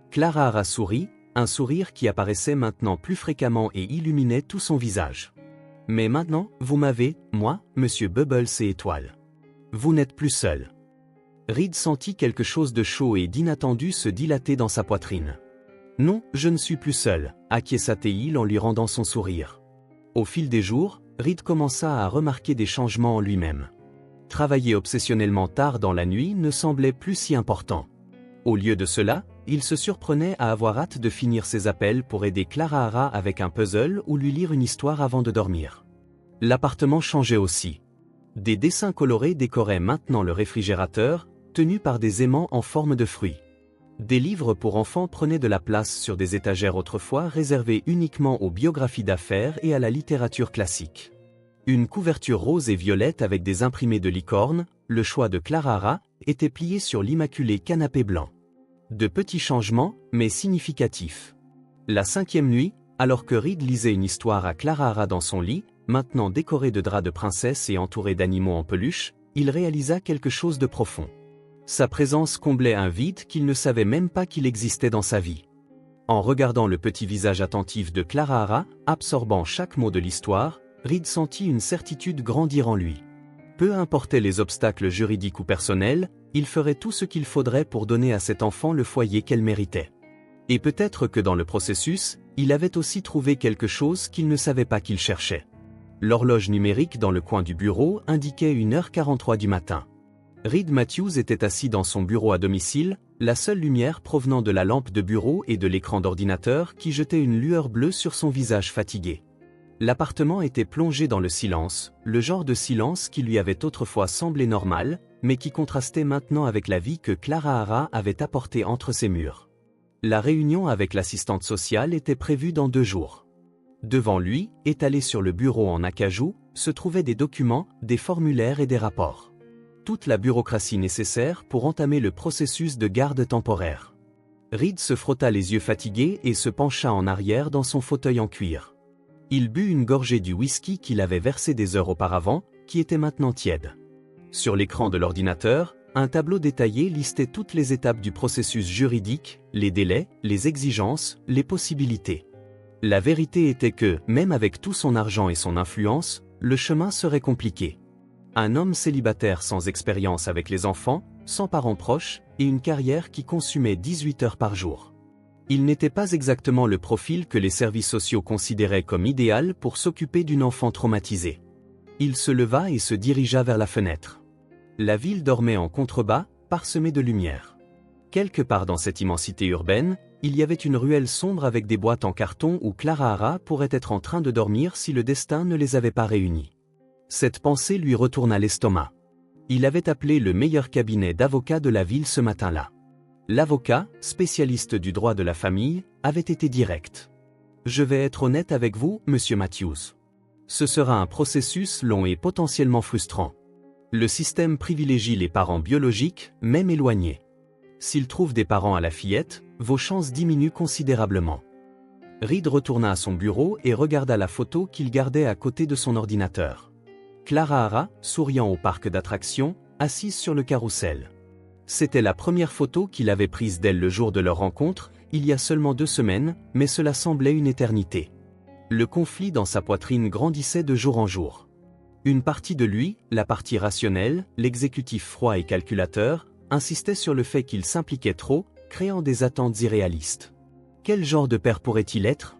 Clara sourit, un sourire qui apparaissait maintenant plus fréquemment et illuminait tout son visage. Mais maintenant, vous m'avez, moi, Monsieur Bubbles et Étoile. Vous n'êtes plus seul. Reed sentit quelque chose de chaud et d'inattendu se dilater dans sa poitrine. Non, je ne suis plus seul, acquiesça-t-il en lui rendant son sourire. Au fil des jours, Reed commença à remarquer des changements en lui-même. Travailler obsessionnellement tard dans la nuit ne semblait plus si important. Au lieu de cela, il se surprenait à avoir hâte de finir ses appels pour aider Clara avec un puzzle ou lui lire une histoire avant de dormir. L'appartement changeait aussi. Des dessins colorés décoraient maintenant le réfrigérateur, tenu par des aimants en forme de fruits. Des livres pour enfants prenaient de la place sur des étagères autrefois réservées uniquement aux biographies d'affaires et à la littérature classique. Une couverture rose et violette avec des imprimés de licorne, le choix de Clara Hara, était plié sur l'immaculé canapé blanc. De petits changements, mais significatifs. La 5e nuit, alors que Reed lisait une histoire à Clara Hara dans son lit, maintenant décoré de draps de princesse et entouré d'animaux en peluche, il réalisa quelque chose de profond. Sa présence comblait un vide qu'il ne savait même pas qu'il existait dans sa vie. En regardant le petit visage attentif de Clara Hara, absorbant chaque mot de l'histoire, Reed sentit une certitude grandir en lui. Peu importaient les obstacles juridiques ou personnels, il ferait tout ce qu'il faudrait pour donner à cet enfant le foyer qu'elle méritait. Et peut-être que dans le processus, il avait aussi trouvé quelque chose qu'il ne savait pas qu'il cherchait. L'horloge numérique dans le coin du bureau indiquait 1h43 du matin. Reed Matthews était assis dans son bureau à domicile, la seule lumière provenant de la lampe de bureau et de l'écran d'ordinateur qui jetait une lueur bleue sur son visage fatigué. L'appartement était plongé dans le silence, le genre de silence qui lui avait autrefois semblé normal, mais qui contrastait maintenant avec la vie que Clara Hara avait apportée entre ses murs. La réunion avec l'assistante sociale était prévue dans 2 jours. Devant lui, étalés sur le bureau en acajou, se trouvaient des documents, des formulaires et des rapports. Toute la bureaucratie nécessaire pour entamer le processus de garde temporaire. Reed se frotta les yeux fatigués et se pencha en arrière dans son fauteuil en cuir. Il but une gorgée du whisky qu'il avait versé des heures auparavant, qui était maintenant tiède. Sur l'écran de l'ordinateur, un tableau détaillé listait toutes les étapes du processus juridique, les délais, les exigences, les possibilités. La vérité était que, même avec tout son argent et son influence, le chemin serait compliqué. Un homme célibataire sans expérience avec les enfants, sans parents proches, et une carrière qui consumait 18 heures par jour. Il n'était pas exactement le profil que les services sociaux considéraient comme idéal pour s'occuper d'une enfant traumatisée. Il se leva et se dirigea vers la fenêtre. La ville dormait en contrebas, parsemée de lumière. Quelque part dans cette immensité urbaine, il y avait une ruelle sombre avec des boîtes en carton où Clara Hara pourrait être en train de dormir si le destin ne les avait pas réunis. Cette pensée lui retourna l'estomac. Il avait appelé le meilleur cabinet d'avocats de la ville ce matin-là. L'avocat, spécialiste du droit de la famille, avait été direct. « Je vais être honnête avec vous, monsieur Matthews. Ce sera un processus long et potentiellement frustrant. Le système privilégie les parents biologiques, même éloignés. S'il trouve des parents à la fillette, vos chances diminuent considérablement. » Reed retourna à son bureau et regarda la photo qu'il gardait à côté de son ordinateur. Clara Hara, souriant au parc d'attractions, assise sur le carrousel. C'était la première photo qu'il avait prise d'elle le jour de leur rencontre, il y a seulement 2 semaines, mais cela semblait une éternité. Le conflit dans sa poitrine grandissait de jour en jour. Une partie de lui, la partie rationnelle, l'exécutif froid et calculateur, insistait sur le fait qu'il s'impliquait trop, créant des attentes irréalistes. Quel genre de père pourrait-il être?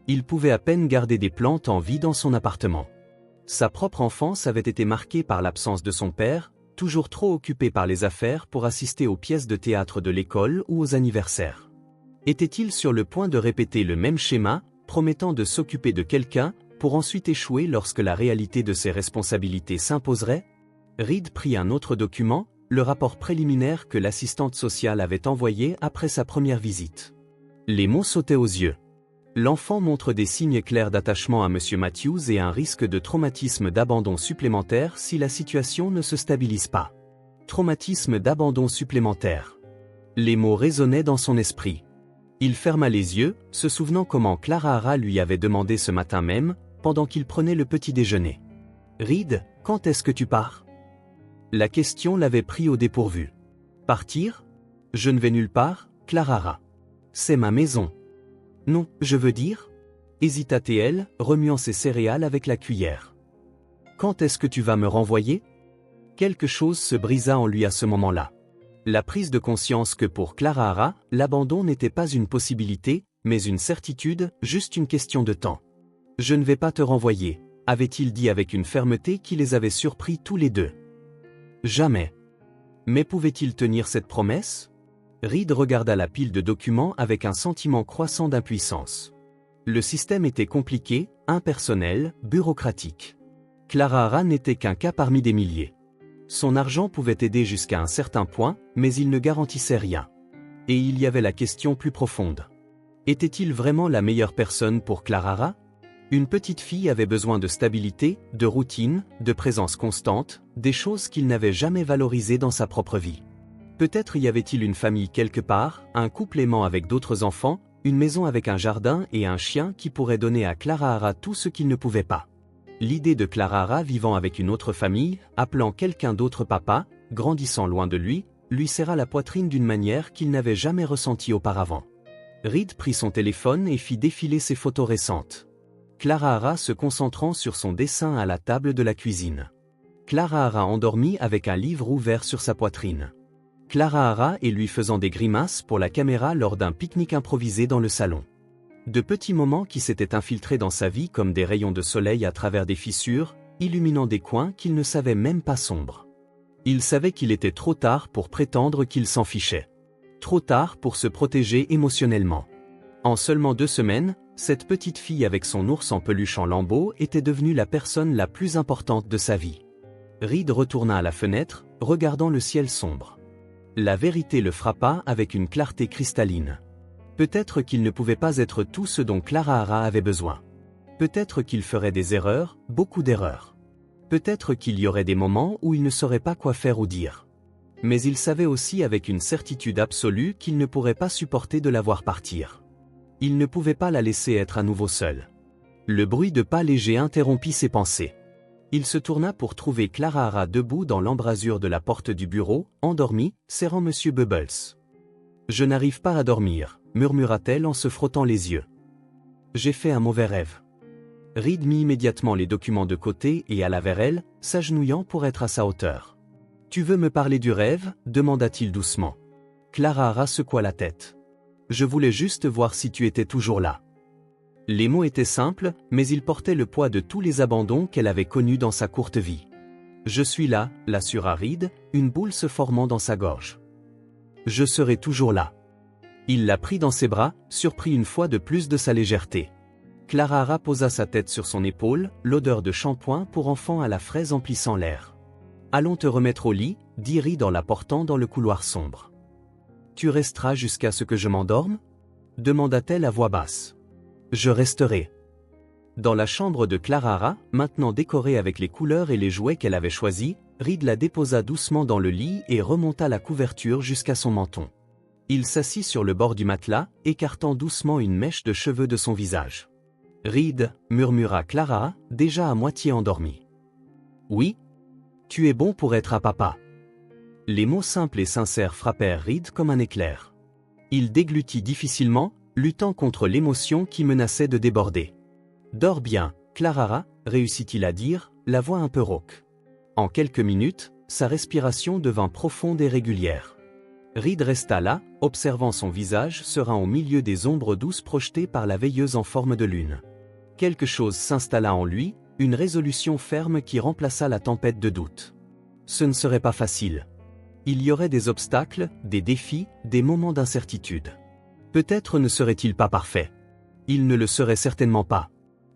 Il pouvait à peine garder des plantes en vie dans son appartement. Sa propre enfance avait été marquée par l'absence de son père, toujours trop occupé par les affaires pour assister aux pièces de théâtre de l'école ou aux anniversaires. Était-il sur le point de répéter le même schéma, promettant de s'occuper de quelqu'un, pour ensuite échouer lorsque la réalité de ses responsabilités s'imposerait? Reed prit un autre document, le rapport préliminaire que l'assistante sociale avait envoyé après sa première visite. Les mots sautaient aux yeux. L'enfant montre des signes clairs d'attachement à Monsieur Matthews et un risque de traumatisme d'abandon supplémentaire si la situation ne se stabilise pas. Traumatisme d'abandon supplémentaire. Les mots résonnaient dans son esprit. Il ferma les yeux, se souvenant comment Clara Hara lui avait demandé ce matin même, pendant qu'il prenait le petit déjeuner. « Reed, quand est-ce que tu pars ?» La question l'avait pris au dépourvu. « Partir ? Je ne vais nulle part, Clara Hara. C'est ma maison. » « Non, je veux dire ?» hésita-t-elle, remuant ses céréales avec la cuillère. « Quand est-ce que tu vas me renvoyer ?» Quelque chose se brisa en lui à ce moment-là. La prise de conscience que pour Clara Hara, l'abandon n'était pas une possibilité, mais une certitude, juste une question de temps. « Je ne vais pas te renvoyer », avait-il dit avec une fermeté qui les avait surpris tous les deux. « Jamais. » Mais pouvait-il tenir cette promesse ? Reed regarda la pile de documents avec un sentiment croissant d'impuissance. Le système était compliqué, impersonnel, bureaucratique. Clara Hara n'était qu'un cas parmi des milliers. Son argent pouvait aider jusqu'à un certain point, mais il ne garantissait rien. Et il y avait la question plus profonde. Était-il vraiment la meilleure personne pour Clara? Une petite fille avait besoin de stabilité, de routine, de présence constante, des choses qu'il n'avait jamais valorisées dans sa propre vie. Peut-être y avait-il une famille quelque part, un couple aimant avec d'autres enfants, une maison avec un jardin et un chien qui pourrait donner à Clara tout ce qu'il ne pouvait pas. L'idée de Clara vivant avec une autre famille, appelant quelqu'un d'autre papa, grandissant loin de lui serra la poitrine d'une manière qu'il n'avait jamais ressentie auparavant. Reed prit son téléphone et fit défiler ses photos récentes. Clara se concentrant sur son dessin à la table de la cuisine. Clara endormie avec un livre ouvert sur sa poitrine. Clara et lui faisant des grimaces pour la caméra lors d'un pique-nique improvisé dans le salon. De petits moments qui s'étaient infiltrés dans sa vie comme des rayons de soleil à travers des fissures, illuminant des coins qu'il ne savait même pas sombres. Il savait qu'il était trop tard pour prétendre qu'il s'en fichait. Trop tard pour se protéger émotionnellement. En seulement 2 semaines, cette petite fille avec son ours en peluche en lambeaux était devenue la personne la plus importante de sa vie. Reed retourna à la fenêtre, regardant le ciel sombre. La vérité le frappa avec une clarté cristalline. Peut-être qu'il ne pouvait pas être tout ce dont Clara avait besoin. Peut-être qu'il ferait des erreurs, beaucoup d'erreurs. Peut-être qu'il y aurait des moments où il ne saurait pas quoi faire ou dire. Mais il savait aussi avec une certitude absolue qu'il ne pourrait pas supporter de la voir partir. Il ne pouvait pas la laisser être à nouveau seule. Le bruit de pas léger interrompit ses pensées. Il se tourna pour trouver Clara debout dans l'embrasure de la porte du bureau, endormie, serrant Monsieur Bubbles. « Je n'arrive pas à dormir », murmura-t-elle en se frottant les yeux. « J'ai fait un mauvais rêve. » Reed mit immédiatement les documents de côté et alla vers elle, s'agenouillant pour être à sa hauteur. « Tu veux me parler du rêve ?» demanda-t-il doucement. Clara secoua la tête. « Je voulais juste voir si tu étais toujours là. » Les mots étaient simples, mais ils portaient le poids de tous les abandons qu'elle avait connus dans sa courte vie. « Je suis là », l'assura Reed, une boule se formant dans sa gorge. « Je serai toujours là. » Il la prit dans ses bras, surpris une fois de plus de sa légèreté. Clara posa sa tête sur son épaule, l'odeur de shampoing pour enfant à la fraise emplissant l'air. « Allons te remettre au lit », dit Reed en la portant dans le couloir sombre. « Tu resteras jusqu'à ce que je m'endorme » demanda-t-elle à voix basse. « Je resterai. » Dans la chambre de Clara, maintenant décorée avec les couleurs et les jouets qu'elle avait choisis, Reed la déposa doucement dans le lit et remonta la couverture jusqu'à son menton. Il s'assit sur le bord du matelas, écartant doucement une mèche de cheveux de son visage. « Reed » murmura Clara, déjà à moitié endormie. « Oui ? Tu es bon pour être un papa. » Les mots simples et sincères frappèrent Reed comme un éclair. Il déglutit difficilement, luttant contre l'émotion qui menaçait de déborder. « Dors bien, Clara » réussit-il à dire, la voix un peu rauque. En quelques minutes, sa respiration devint profonde et régulière. Reed resta là, observant son visage serein au milieu des ombres douces projetées par la veilleuse en forme de lune. Quelque chose s'installa en lui, une résolution ferme qui remplaça la tempête de doute. Ce ne serait pas facile. Il y aurait des obstacles, des défis, des moments d'incertitude. Peut-être ne serait-il pas parfait. Il ne le serait certainement pas.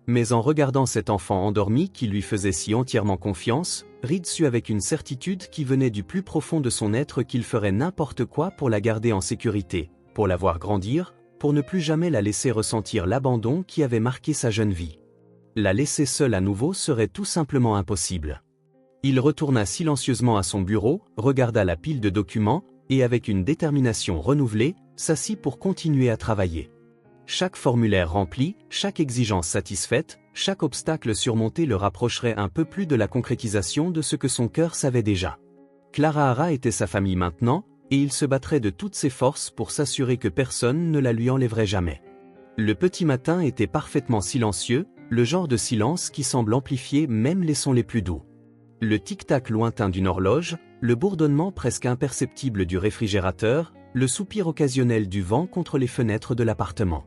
Mais en regardant cet enfant endormi qui lui faisait si entièrement confiance, Reed sut avec une certitude qui venait du plus profond de son être qu'il ferait n'importe quoi pour la garder en sécurité, pour la voir grandir, pour ne plus jamais la laisser ressentir l'abandon qui avait marqué sa jeune vie. La laisser seule à nouveau serait tout simplement impossible. Il retourna silencieusement à son bureau, regarda la pile de documents, et avec une détermination renouvelée, s'assit pour continuer à travailler. Chaque formulaire rempli, chaque exigence satisfaite, chaque obstacle surmonté le rapprocherait un peu plus de la concrétisation de ce que son cœur savait déjà. Clara était sa famille maintenant, et il se battrait de toutes ses forces pour s'assurer que personne ne la lui enlèverait jamais. Le petit matin était parfaitement silencieux, le genre de silence qui semble amplifier même les sons les plus doux. Le tic-tac lointain d'une horloge, le bourdonnement presque imperceptible du réfrigérateur, le soupir occasionnel du vent contre les fenêtres de l'appartement.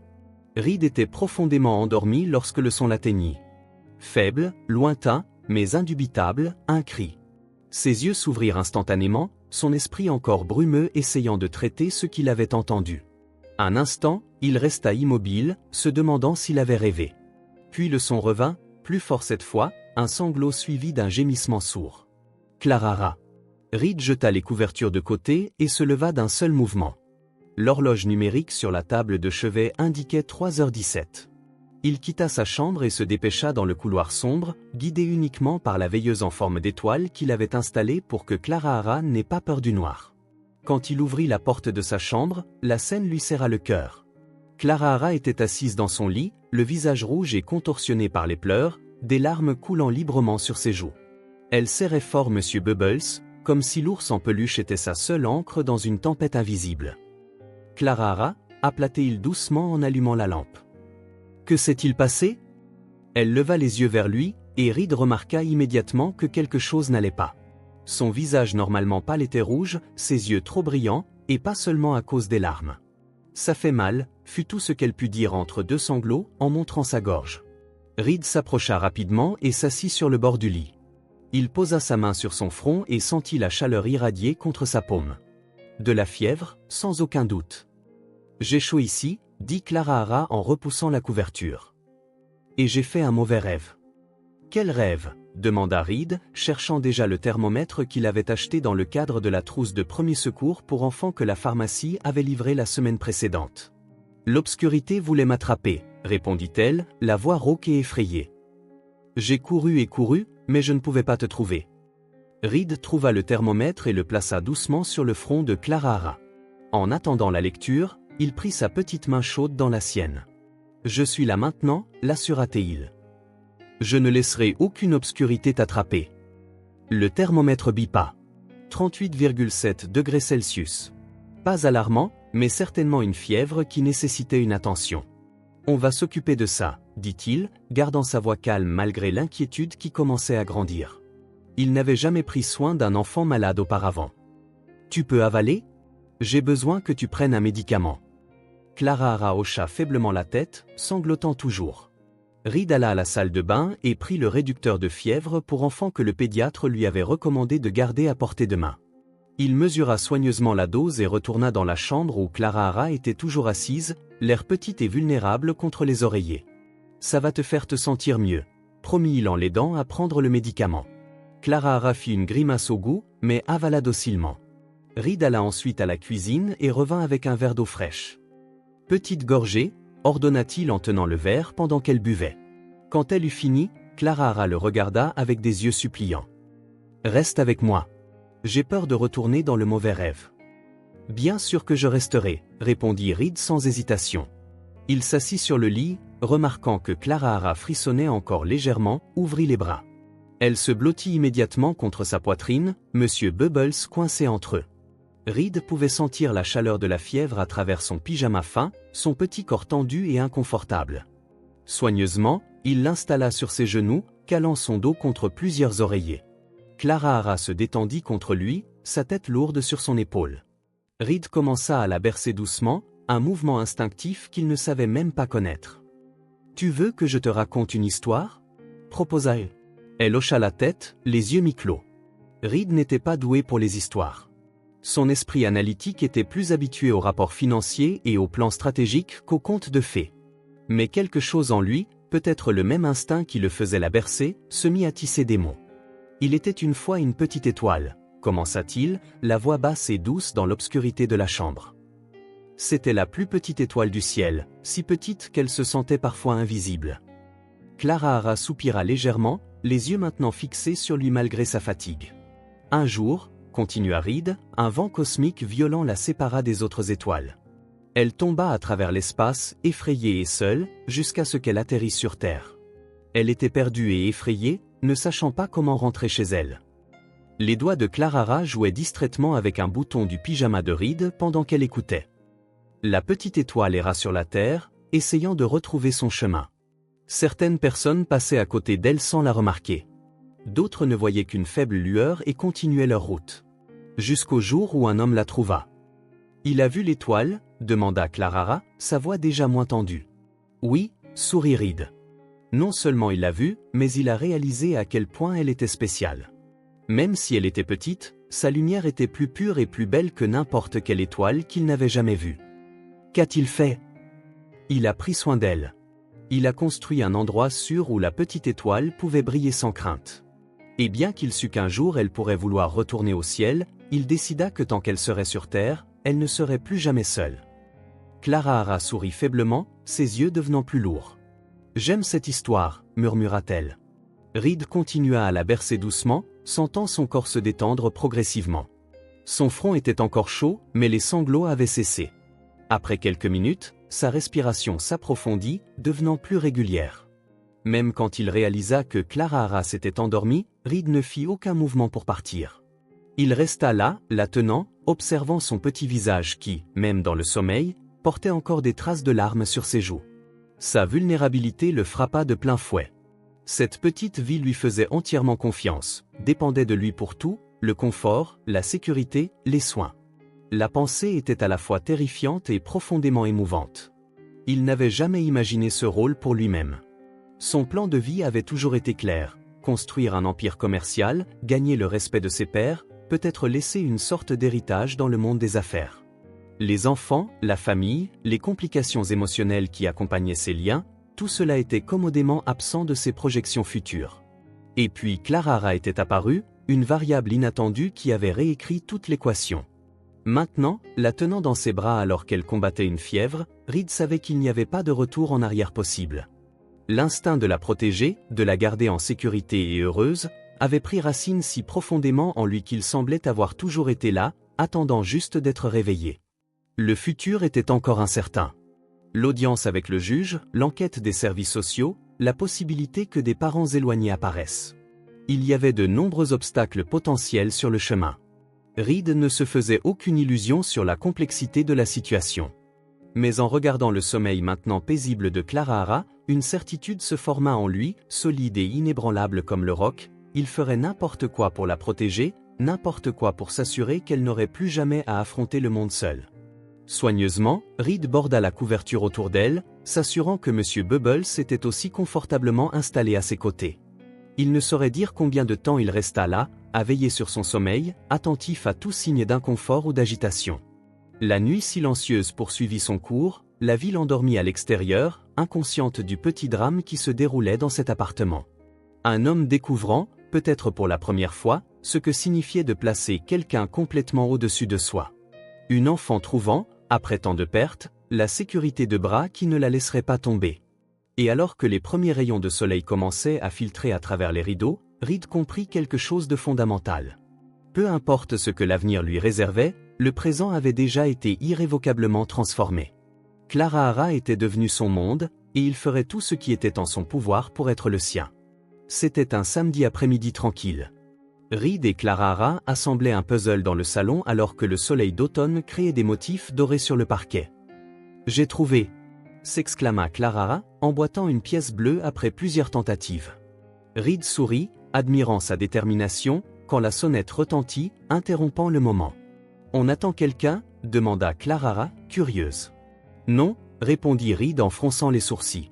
Reed était profondément endormi lorsque le son l'atteignit. Faible, lointain, mais indubitable, un cri. Ses yeux s'ouvrirent instantanément, son esprit encore brumeux essayant de traiter ce qu'il avait entendu. Un instant, il resta immobile, se demandant s'il avait rêvé. Puis le son revint, plus fort cette fois, un sanglot suivi d'un gémissement sourd. Clara. Reed jeta les couvertures de côté et se leva d'un seul mouvement. L'horloge numérique sur la table de chevet indiquait 3h17. Il quitta sa chambre et se dépêcha dans le couloir sombre, guidé uniquement par la veilleuse en forme d'étoile qu'il avait installée pour que Clara Hara n'ait pas peur du noir. Quand il ouvrit la porte de sa chambre, la scène lui serra le cœur. Clara Hara était assise dans son lit, le visage rouge et contorsionné par les pleurs, des larmes coulant librement sur ses joues. Elle serrait fort Monsieur Bubbles, comme si l'ours en peluche était sa seule ancre dans une tempête invisible. « Clara Hara » appela-t-il doucement en allumant la lampe. « Que s'est-il passé ?» Elle leva les yeux vers lui, et Reed remarqua immédiatement que quelque chose n'allait pas. Son visage normalement pâle était rouge, ses yeux trop brillants, et pas seulement à cause des larmes. « Ça fait mal », fut tout ce qu'elle put dire entre deux sanglots en montrant sa gorge. Reed s'approcha rapidement et s'assit sur le bord du lit. Il posa sa main sur son front et sentit la chaleur irradier contre sa paume. De la fièvre, sans aucun doute. « J'ai chaud ici », dit Clara Hara en repoussant la couverture. « Et j'ai fait un mauvais rêve. »« Quel rêve ?» demanda Reed, cherchant déjà le thermomètre qu'il avait acheté dans le cadre de la trousse de premier secours pour enfants que la pharmacie avait livré la semaine précédente. « L'obscurité voulait m'attraper, » répondit-elle, la voix rauque et effrayée. « J'ai couru et couru, mais je ne pouvais pas te trouver. » Reed trouva le thermomètre et le plaça doucement sur le front de Clara Hara. En attendant la lecture, il prit sa petite main chaude dans la sienne. « Je suis là maintenant » l'assura-t-il. « Je ne laisserai aucune obscurité t'attraper. » Le thermomètre bipa. 38,7 degrés Celsius. Pas alarmant, mais certainement une fièvre qui nécessitait une attention. « On va s'occuper de ça » dit-il, gardant sa voix calme malgré l'inquiétude qui commençait à grandir. Il n'avait jamais pris soin d'un enfant malade auparavant. « Tu peux avaler ? J'ai besoin que tu prennes un médicament. » Clara Hara hocha faiblement la tête, sanglotant toujours. Reed alla à la salle de bain et prit le réducteur de fièvre pour enfants que le pédiatre lui avait recommandé de garder à portée de main. Il mesura soigneusement la dose et retourna dans la chambre où Clara Hara était toujours assise, l'air petite et vulnérable contre les oreillers. « Ça va te faire te sentir mieux », promit-il en l'aidant à prendre le médicament. Clara Hara fit une grimace au goût, mais avala docilement. Reed alla ensuite à la cuisine et revint avec un verre d'eau fraîche. « Petite gorgée » ordonna-t-il en tenant le verre pendant qu'elle buvait. Quand elle eut fini, Clara Hara le regarda avec des yeux suppliants. « Reste avec moi. J'ai peur de retourner dans le mauvais rêve. »« Bien sûr que je resterai » répondit Reed sans hésitation. Il s'assit sur le lit, remarquant que Clara Hara frissonnait encore légèrement, ouvrit les bras. Elle se blottit immédiatement contre sa poitrine, Monsieur Bubbles coincé entre eux. Reed pouvait sentir la chaleur de la fièvre à travers son pyjama fin, son petit corps tendu et inconfortable. Soigneusement, il l'installa sur ses genoux, calant son dos contre plusieurs oreillers. Clara Hara se détendit contre lui, sa tête lourde sur son épaule. Reed commença à la bercer doucement, un mouvement instinctif qu'il ne savait même pas connaître. « Tu veux que je te raconte une histoire ?» proposa-t-elle. Elle hocha la tête, les yeux mi-clos. Reed n'était pas doué pour les histoires. Son esprit analytique était plus habitué aux rapports financiers et aux plans stratégiques qu'aux contes de fées. Mais quelque chose en lui, peut-être le même instinct qui le faisait la bercer, se mit à tisser des mots. « Il était une fois une petite étoile », commença-t-il, la voix basse et douce dans l'obscurité de la chambre. C'était la plus petite étoile du ciel, si petite qu'elle se sentait parfois invisible. Clara Hara soupira légèrement, les yeux maintenant fixés sur lui malgré sa fatigue. Un jour, continua Reed, un vent cosmique violent la sépara des autres étoiles. Elle tomba à travers l'espace, effrayée et seule, jusqu'à ce qu'elle atterrisse sur Terre. Elle était perdue et effrayée, ne sachant pas comment rentrer chez elle. Les doigts de Clara Hara jouaient distraitement avec un bouton du pyjama de Reed pendant qu'elle écoutait. La petite étoile erra sur la Terre, essayant de retrouver son chemin. Certaines personnes passaient à côté d'elle sans la remarquer. D'autres ne voyaient qu'une faible lueur et continuaient leur route. Jusqu'au jour où un homme la trouva. « Il a vu l'étoile ?» demanda Clara Hara, sa voix déjà moins tendue. « Oui » sourit Reed. Non seulement il l'a vue, mais il a réalisé à quel point elle était spéciale. Même si elle était petite, sa lumière était plus pure et plus belle que n'importe quelle étoile qu'il n'avait jamais vue. Qu'a-t-il fait ? Il a pris soin d'elle. Il a construit un endroit sûr où la petite étoile pouvait briller sans crainte. Et bien qu'il sût qu'un jour elle pourrait vouloir retourner au ciel, il décida que tant qu'elle serait sur Terre, elle ne serait plus jamais seule. Clara Hara sourit faiblement, ses yeux devenant plus lourds. « J'aime cette histoire, murmura-t-elle. Reed continua à la bercer doucement, sentant son corps se détendre progressivement. Son front était encore chaud, mais les sanglots avaient cessé. Après quelques minutes, sa respiration s'approfondit, devenant plus régulière. Même quand il réalisa que Clara Hara s'était endormie, Reed ne fit aucun mouvement pour partir. Il resta là, la tenant, observant son petit visage qui, même dans le sommeil, portait encore des traces de larmes sur ses joues. Sa vulnérabilité le frappa de plein fouet. Cette petite vie lui faisait entièrement confiance, dépendait de lui pour tout, le confort, la sécurité, les soins. La pensée était à la fois terrifiante et profondément émouvante. Il n'avait jamais imaginé ce rôle pour lui-même. Son plan de vie avait toujours été clair, construire un empire commercial, gagner le respect de ses pairs, peut-être laisser une sorte d'héritage dans le monde des affaires. Les enfants, la famille, les complications émotionnelles qui accompagnaient ces liens, tout cela était commodément absent de ses projections futures. Et puis Clara Hara était apparue, une variable inattendue qui avait réécrit toute l'équation. Maintenant, la tenant dans ses bras alors qu'elle combattait une fièvre, Reed savait qu'il n'y avait pas de retour en arrière possible. L'instinct de la protéger, de la garder en sécurité et heureuse, avait pris racine si profondément en lui qu'il semblait avoir toujours été là, attendant juste d'être réveillé. Le futur était encore incertain. L'audience avec le juge, l'enquête des services sociaux, la possibilité que des parents éloignés apparaissent. Il y avait de nombreux obstacles potentiels sur le chemin. Reed ne se faisait aucune illusion sur la complexité de la situation. Mais en regardant le sommeil maintenant paisible de Clara Hara, une certitude se forma en lui, solide et inébranlable comme le roc, il ferait n'importe quoi pour la protéger, n'importe quoi pour s'assurer qu'elle n'aurait plus jamais à affronter le monde seule. Soigneusement, Reed borda la couverture autour d'elle, s'assurant que M. Bubbles était aussi confortablement installé à ses côtés. Il ne saurait dire combien de temps il resta là, à veiller sur son sommeil, attentif à tout signe d'inconfort ou d'agitation. La nuit silencieuse poursuivit son cours, la ville endormie à l'extérieur, inconsciente du petit drame qui se déroulait dans cet appartement. Un homme découvrant, peut-être pour la première fois, ce que signifiait de placer quelqu'un complètement au-dessus de soi. Une enfant trouvant, après tant de pertes, la sécurité de bras qui ne la laisserait pas tomber. Et alors que les premiers rayons de soleil commençaient à filtrer à travers les rideaux, Reed comprit quelque chose de fondamental. Peu importe ce que l'avenir lui réservait, le présent avait déjà été irrévocablement transformé. Clara Hara était devenue son monde, et il ferait tout ce qui était en son pouvoir pour être le sien. C'était un samedi après-midi tranquille. Reed et Clara Hara assemblaient un puzzle dans le salon alors que le soleil d'automne créait des motifs dorés sur le parquet. « J'ai trouvé !» s'exclama Clara Hara, emboîtant une pièce bleue après plusieurs tentatives. Reed sourit, admirant sa détermination, quand la sonnette retentit, interrompant le moment. « On attend quelqu'un » demanda Clara Hara, curieuse. « Non » répondit Reed en fronçant les sourcils.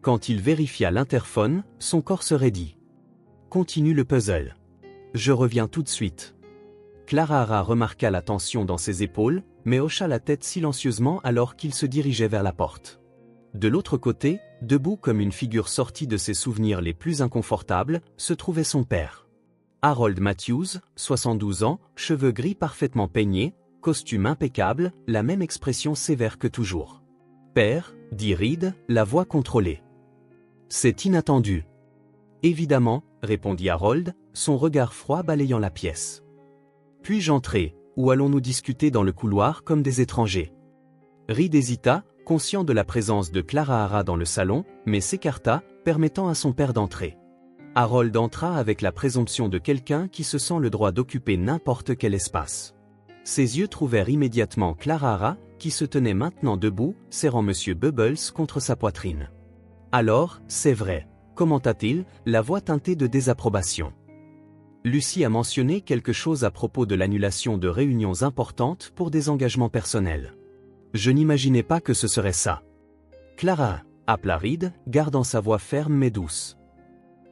Quand il vérifia l'interphone, son corps se raidit. « Continue le puzzle. »« Je reviens tout de suite. » Clara Hara remarqua la tension dans ses épaules, mais hocha la tête silencieusement alors qu'il se dirigeait vers la porte. De l'autre côté, debout comme une figure sortie de ses souvenirs les plus inconfortables, se trouvait son père. Harold Matthews, 72 ans, cheveux gris parfaitement peignés, costume impeccable, la même expression sévère que toujours. « Père » dit Reed, la voix contrôlée. « C'est inattendu. »« Évidemment » répondit Harold, son regard froid balayant la pièce. « Puis-je entrer, ou allons-nous discuter dans le couloir comme des étrangers ?» Reed hésita, conscient de la présence de Clara Hara dans le salon, mais s'écarta, permettant à son père d'entrer. Harold entra avec la présomption de quelqu'un qui se sent le droit d'occuper n'importe quel espace. Ses yeux trouvèrent immédiatement Clara Hara, qui se tenait maintenant debout, serrant M. Bubbles contre sa poitrine. « Alors, c'est vrai » commenta-t-il, la voix teintée de désapprobation. Lucie a mentionné quelque chose à propos de l'annulation de réunions importantes pour des engagements personnels. Je n'imaginais pas que ce serait ça. Clara, appela Reed, gardant sa voix ferme mais douce.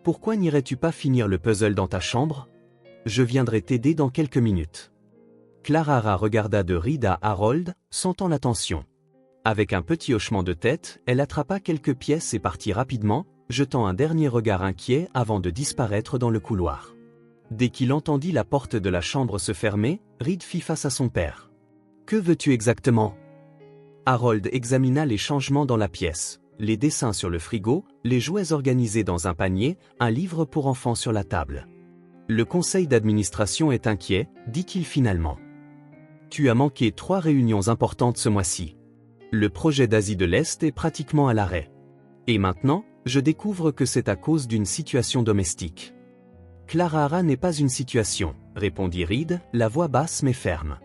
Pourquoi n'irais-tu pas finir le puzzle dans ta chambre? Je viendrai t'aider dans quelques minutes. Clara Hara regarda de Reed à Harold, sentant la tension. Avec un petit hochement de tête, elle attrapa quelques pièces et partit rapidement, jetant un dernier regard inquiet avant de disparaître dans le couloir. Dès qu'il entendit la porte de la chambre se fermer, Reed fit face à son père. « Que veux-tu exactement? Harold examina les changements dans la pièce, les dessins sur le frigo, les jouets organisés dans un panier, un livre pour enfants sur la table. Le conseil d'administration est inquiet, dit-il finalement. Tu as manqué 3 réunions importantes ce mois-ci. Le projet d'Asie de l'Est est pratiquement à l'arrêt. Et maintenant, je découvre que c'est à cause d'une situation domestique. Clara Hara n'est pas une situation, répondit Reed, la voix basse mais ferme.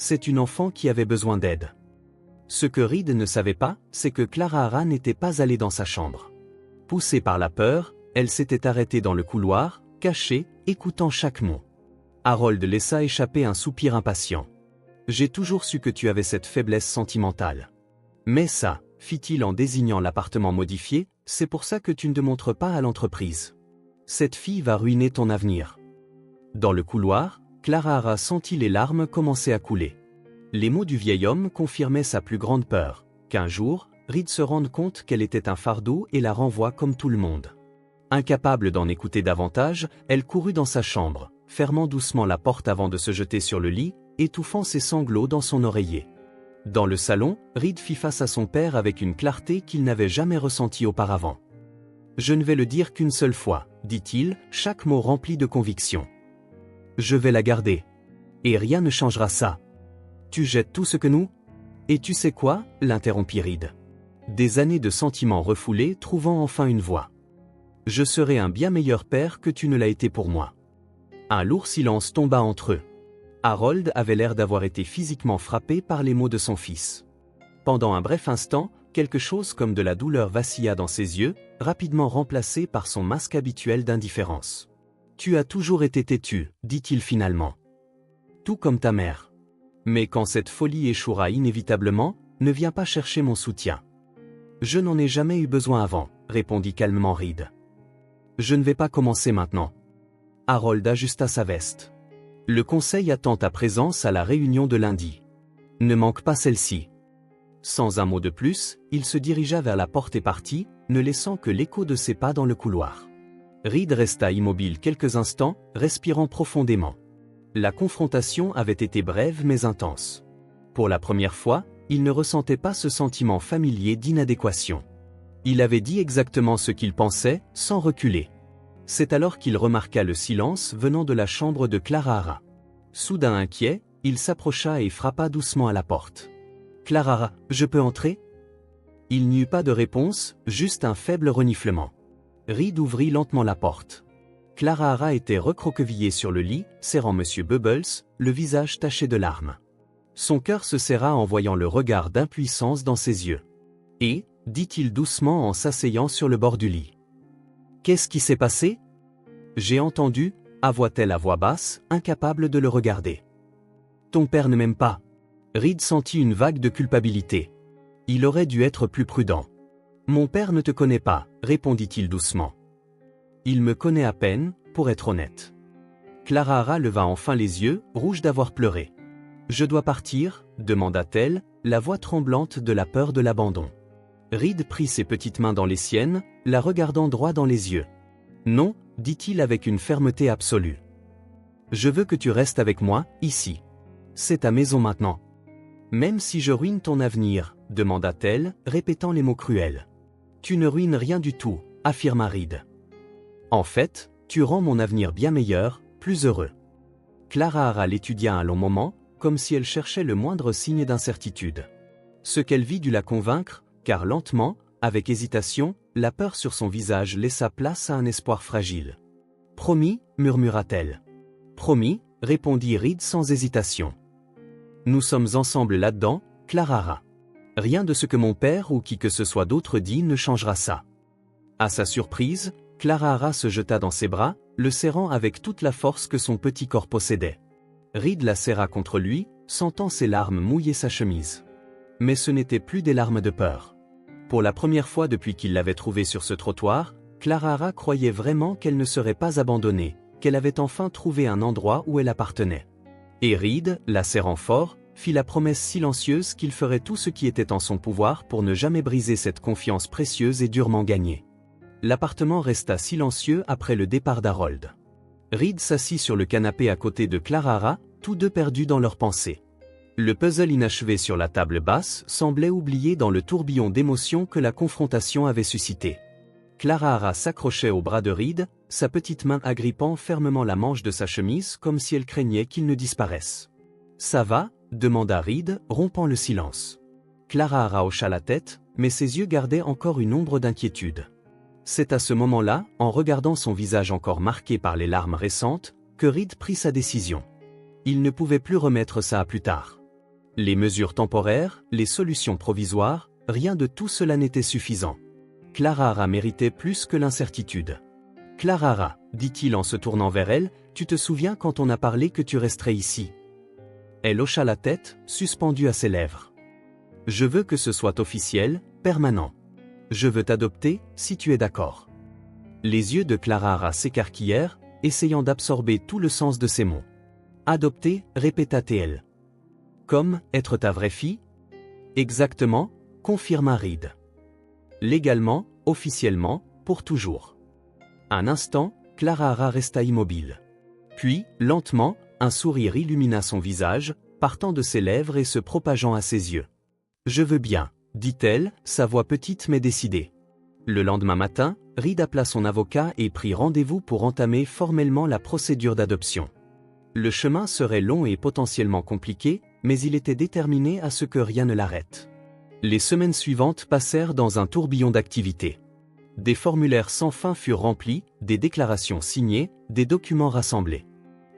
C'est une enfant qui avait besoin d'aide. Ce que Reed ne savait pas, c'est que Clara Hara n'était pas allée dans sa chambre. Poussée par la peur, elle s'était arrêtée dans le couloir, cachée, écoutant chaque mot. Harold laissa échapper un soupir impatient. J'ai toujours su que tu avais cette faiblesse sentimentale. Mais ça, fit-il en désignant l'appartement modifié, c'est pour ça que tu ne te montres pas à l'entreprise. Cette fille va ruiner ton avenir. Dans le couloir, Clara Hara sentit les larmes commencer à couler. Les mots du vieil homme confirmaient sa plus grande peur, qu'un jour, Reed se rende compte qu'elle était un fardeau et la renvoie comme tout le monde. Incapable d'en écouter davantage, elle courut dans sa chambre, fermant doucement la porte avant de se jeter sur le lit, étouffant ses sanglots dans son oreiller. Dans le salon, Reed fit face à son père avec une clarté qu'il n'avait jamais ressentie auparavant. « Je ne vais le dire qu'une seule fois, » dit-il, chaque mot rempli de conviction. « Je vais la garder. Et rien ne changera ça. Tu jettes tout ce que nous... » « Et tu sais quoi ?» l'interrompit Reed. Des années de sentiments refoulés trouvant enfin une voix. « Je serai un bien meilleur père que tu ne l'as été pour moi. » Un lourd silence tomba entre eux. Harold avait l'air d'avoir été physiquement frappé par les mots de son fils. Pendant un bref instant, quelque chose comme de la douleur vacilla dans ses yeux, rapidement remplacé par son masque habituel d'indifférence. « Tu as toujours été têtu, » dit-il finalement. « Tout comme ta mère. Mais quand cette folie échouera inévitablement, ne viens pas chercher mon soutien. »« Je n'en ai jamais eu besoin avant, » répondit calmement Reed. « Je ne vais pas commencer maintenant. » Harold ajusta sa veste. « Le conseil attend ta présence à la réunion de lundi. Ne manque pas celle-ci. » Sans un mot de plus, il se dirigea vers la porte et partit, ne laissant que l'écho de ses pas dans le couloir. Reed resta immobile quelques instants, respirant profondément. La confrontation avait été brève mais intense. Pour la première fois, il ne ressentait pas ce sentiment familier d'inadéquation. Il avait dit exactement ce qu'il pensait, sans reculer. C'est alors qu'il remarqua le silence venant de la chambre de Clara Hara. Soudain inquiet, il s'approcha et frappa doucement à la porte. « Clara Hara, je peux entrer ?» Il n'y eut pas de réponse, juste un faible reniflement. Reed ouvrit lentement la porte. Clara Hara était recroquevillée sur le lit, serrant M. Bubbles, le visage taché de larmes. Son cœur se serra en voyant le regard d'impuissance dans ses yeux. « Et » dit-il doucement en s'asseyant sur le bord du lit. « Qu'est-ce qui s'est passé ?» « J'ai entendu » avoua-t-elle à voix basse, incapable de le regarder. « Ton père ne m'aime pas. » Reed sentit une vague de culpabilité. Il aurait dû être plus prudent. « Mon père ne te connaît pas, » répondit-il doucement. « Il me connaît à peine, pour être honnête. » Clara Hara leva enfin les yeux, rouge d'avoir pleuré. « Je dois partir ?» demanda-t-elle, la voix tremblante de la peur de l'abandon. Reed prit ses petites mains dans les siennes, la regardant droit dans les yeux. « Non » dit-il avec une fermeté absolue. « Je veux que tu restes avec moi, ici. C'est ta maison maintenant. »« Même si je ruine ton avenir » demanda-t-elle, répétant les mots cruels. « Tu ne ruines rien du tout » affirma Reed. « En fait, tu rends mon avenir bien meilleur, plus heureux. » Clara Hara l'étudia un long moment, comme si elle cherchait le moindre signe d'incertitude. Ce qu'elle vit dut la convaincre, car lentement, avec hésitation, la peur sur son visage laissa place à un espoir fragile. « Promis » murmura-t-elle. « Promis » répondit Reed sans hésitation. « Nous sommes ensemble là-dedans, Clara Hara. Rien de ce que mon père ou qui que ce soit d'autre dit ne changera ça. » À sa surprise, Clara Hara se jeta dans ses bras, le serrant avec toute la force que son petit corps possédait. Reed la serra contre lui, sentant ses larmes mouiller sa chemise. Mais ce n'étaient plus des larmes de peur. Pour la première fois depuis qu'il l'avait trouvée sur ce trottoir, Clara Hara croyait vraiment qu'elle ne serait pas abandonnée, qu'elle avait enfin trouvé un endroit où elle appartenait. Et Reed, la serrant fort, fit la promesse silencieuse qu'il ferait tout ce qui était en son pouvoir pour ne jamais briser cette confiance précieuse et durement gagnée. L'appartement resta silencieux après le départ d'Harold. Reed s'assit sur le canapé à côté de Clara Hara, tous deux perdus dans leurs pensées. Le puzzle inachevé sur la table basse semblait oublié dans le tourbillon d'émotions que la confrontation avait suscité. Clara Hara s'accrochait au bras de Reed, sa petite main agrippant fermement la manche de sa chemise comme si elle craignait qu'il ne disparaisse. « Ça va ?» demanda Reed, rompant le silence. Clara Hara hocha la tête, mais ses yeux gardaient encore une ombre d'inquiétude. C'est à ce moment-là, en regardant son visage encore marqué par les larmes récentes, que Reed prit sa décision. Il ne pouvait plus remettre ça à plus tard. Les mesures temporaires, les solutions provisoires, rien de tout cela n'était suffisant. Clara Hara méritait plus que l'incertitude. « Clara Hara, dit-il en se tournant vers elle, tu te souviens quand on a parlé que tu resterais ici ?» Elle hocha la tête, suspendue à ses lèvres. « Je veux que ce soit officiel, permanent. Je veux t'adopter, si tu es d'accord. » Les yeux de Clara Hara s'écarquillèrent, essayant d'absorber tout le sens de ces mots. « Adopter » répéta-t-elle. « Comme, être ta vraie fille ?»« Exactement » confirma Reed. « Légalement, officiellement, pour toujours. » Un instant, Clara Hara resta immobile. Puis, lentement, un sourire illumina son visage, partant de ses lèvres et se propageant à ses yeux. « Je veux bien », dit-elle, sa voix petite mais décidée. Le lendemain matin, Reed appela son avocat et prit rendez-vous pour entamer formellement la procédure d'adoption. Le chemin serait long et potentiellement compliqué, mais il était déterminé à ce que rien ne l'arrête. Les semaines suivantes passèrent dans un tourbillon d'activités. Des formulaires sans fin furent remplis, des déclarations signées, des documents rassemblés.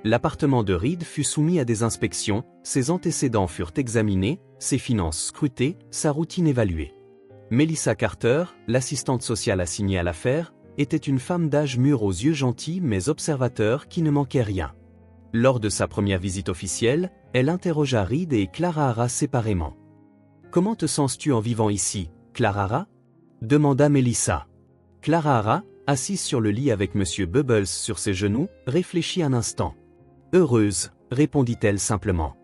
L'appartement de Reed fut soumis à des inspections, ses antécédents furent examinés, ses finances scrutées, sa routine évaluée. Melissa Carter, l'assistante sociale assignée à l'affaire, était une femme d'âge mûr aux yeux gentils mais observateurs qui ne manquait rien. Lors de sa première visite officielle, elle interrogea Reed et Clara Hara séparément. « Comment te sens-tu en vivant ici, Clara Hara ?» demanda Melissa. Clara Hara, assise sur le lit avec Monsieur Bubbles sur ses genoux, réfléchit un instant. « Heureuse, répondit-elle simplement.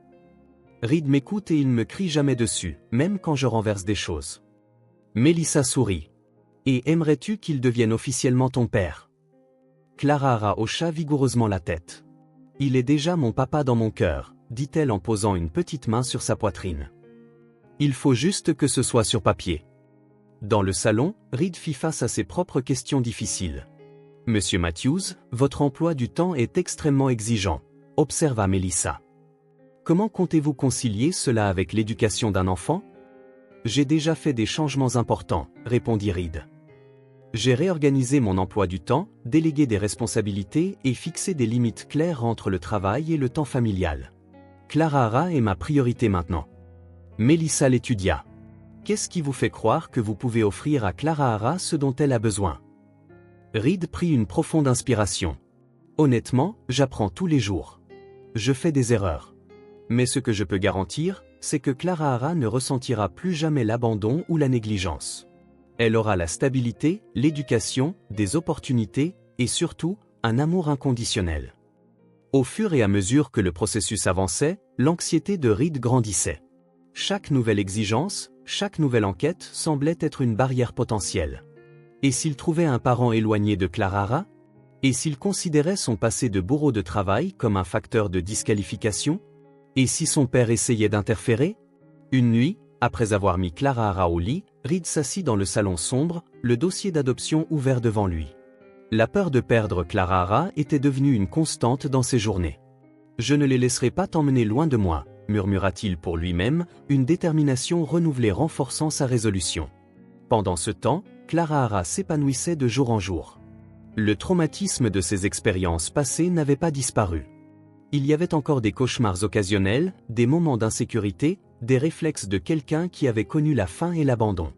Reed m'écoute et il ne me crie jamais dessus, même quand je renverse des choses. Melissa sourit. Et aimerais-tu qu'il devienne officiellement ton père? Clara Hara hocha vigoureusement la tête. Il est déjà mon papa dans mon cœur, dit-elle en posant une petite main sur sa poitrine. Il faut juste que ce soit sur papier. Dans le salon, Reed fit face à ses propres questions difficiles. Monsieur Matthews, votre emploi du temps est extrêmement exigeant, observa Melissa. Comment comptez-vous concilier cela avec l'éducation d'un enfant? J'ai déjà fait des changements importants, répondit Reed. J'ai réorganisé mon emploi du temps, délégué des responsabilités et fixé des limites claires entre le travail et le temps familial. Clara Hara est ma priorité maintenant. Melissa l'étudia. Qu'est-ce qui vous fait croire que vous pouvez offrir à Clara Hara ce dont elle a besoin? Reed prit une profonde inspiration. Honnêtement, j'apprends tous les jours. Je fais des erreurs. Mais ce que je peux garantir, c'est que Clara Hara ne ressentira plus jamais l'abandon ou la négligence. Elle aura la stabilité, l'éducation, des opportunités, et surtout, un amour inconditionnel. Au fur et à mesure que le processus avançait, l'anxiété de Reed grandissait. Chaque nouvelle exigence, chaque nouvelle enquête semblait être une barrière potentielle. Et s'il trouvait un parent éloigné de Clara Hara? Et s'il considérait son passé de bourreau de travail comme un facteur de disqualification? Et si son père essayait d'interférer? Une nuit, après avoir mis Clara Hara au lit, Reed s'assit dans le salon sombre, le dossier d'adoption ouvert devant lui. La peur de perdre Clara Hara était devenue une constante dans ses journées. « Je ne les laisserai pas t'emmener loin de moi », murmura-t-il pour lui-même, une détermination renouvelée renforçant sa résolution. Pendant ce temps, Clara Hara s'épanouissait de jour en jour. Le traumatisme de ses expériences passées n'avait pas disparu. Il y avait encore des cauchemars occasionnels, des moments d'insécurité, des réflexes de quelqu'un qui avait connu la faim et l'abandon.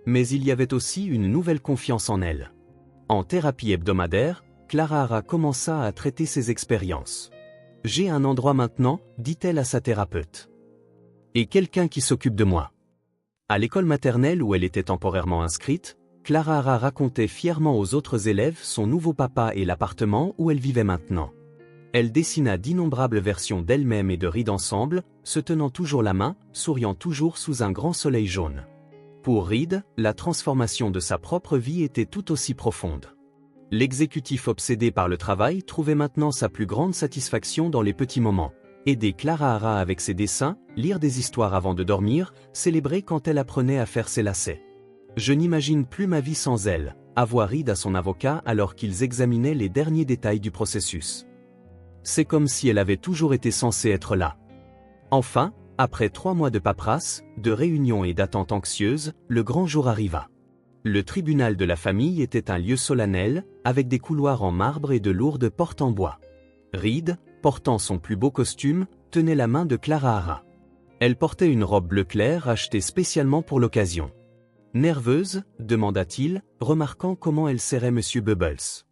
Mais il y avait aussi une nouvelle confiance en elle. En thérapie hebdomadaire, Clara Hara commença à traiter ses expériences. « J'ai un endroit maintenant », dit-elle à sa thérapeute. « Et quelqu'un qui s'occupe de moi. » À l'école maternelle où elle était temporairement inscrite, Clara Hara racontait fièrement aux autres élèves son nouveau papa et l'appartement où elle vivait maintenant. Elle dessina d'innombrables versions d'elle-même et de Reed ensemble, se tenant toujours la main, souriant toujours sous un grand soleil jaune. Pour Reed, la transformation de sa propre vie était tout aussi profonde. L'exécutif obsédé par le travail trouvait maintenant sa plus grande satisfaction dans les petits moments. aider Clara Hara avec ses dessins, lire des histoires avant de dormir, célébrer quand elle apprenait à faire ses lacets. Je n'imagine plus ma vie sans elle, avoua Reed à son avocat alors qu'ils examinaient les derniers détails du processus. C'est comme si elle avait toujours été censée être là. Enfin, après 3 mois de paperasse, de réunions et d'attentes anxieuses, le grand jour arriva. Le tribunal de la famille était un lieu solennel, avec des couloirs en marbre et de lourdes portes en bois. Reed, portant son plus beau costume, tenait la main de Clara Hara. Elle portait une robe bleu clair achetée spécialement pour l'occasion. Nerveuse, demanda-t-il, remarquant comment elle serrait M. Bubbles.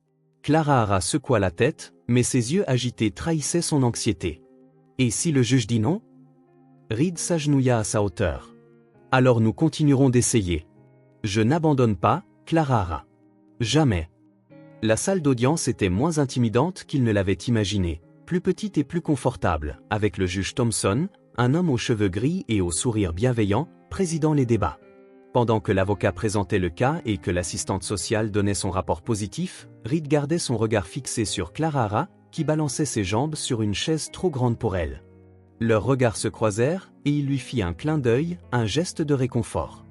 Clara Hara secoua la tête, mais ses yeux agités trahissaient son anxiété. Et si le juge dit non? Reed s'agenouilla à sa hauteur. Alors nous continuerons d'essayer. Je n'abandonne pas, Clara Hara. Jamais. La salle d'audience était moins intimidante qu'il ne l'avait imaginé, plus petite et plus confortable, avec le juge Thompson, un homme aux cheveux gris et au sourire bienveillant, présidant les débats. Pendant que l'avocat présentait le cas et que l'assistante sociale donnait son rapport positif, Reed gardait son regard fixé sur Clara Hara, qui balançait ses jambes sur une chaise trop grande pour elle. Leurs regards se croisèrent, et il lui fit un clin d'œil, un geste de réconfort.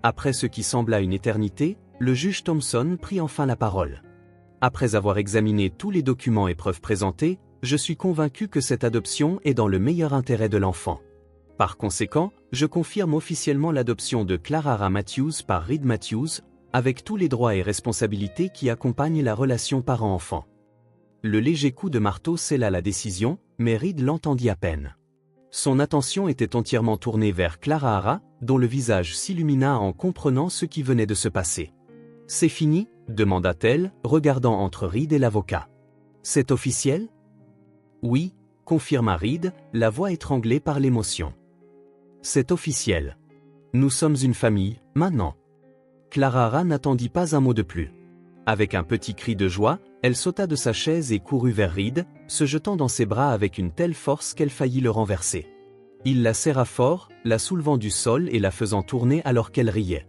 Après ce qui sembla une éternité, le juge Thompson prit enfin la parole. Après avoir examiné tous les documents et preuves présentés, je suis convaincu que cette adoption est dans le meilleur intérêt de l'enfant. Par conséquent, je confirme officiellement l'adoption de Clara Hara Matthews par Reed Matthews, avec tous les droits et responsabilités qui accompagnent la relation parent-enfant. Le léger coup de marteau scella la décision, mais Reed l'entendit à peine. Son attention était entièrement tournée vers Clara Hara, dont le visage s'illumina en comprenant ce qui venait de se passer. « C'est fini ?» demanda-t-elle, regardant entre Reed et l'avocat. « C'est officiel ?» « Oui », confirma Reed, la voix étranglée par l'émotion. « C'est officiel. Nous sommes une famille, maintenant. » Clara Hara n'attendit pas un mot de plus. Avec un petit cri de joie, elle sauta de sa chaise et courut vers Reed, se jetant dans ses bras avec une telle force qu'elle faillit le renverser. Il la serra fort, la soulevant du sol et la faisant tourner alors qu'elle riait.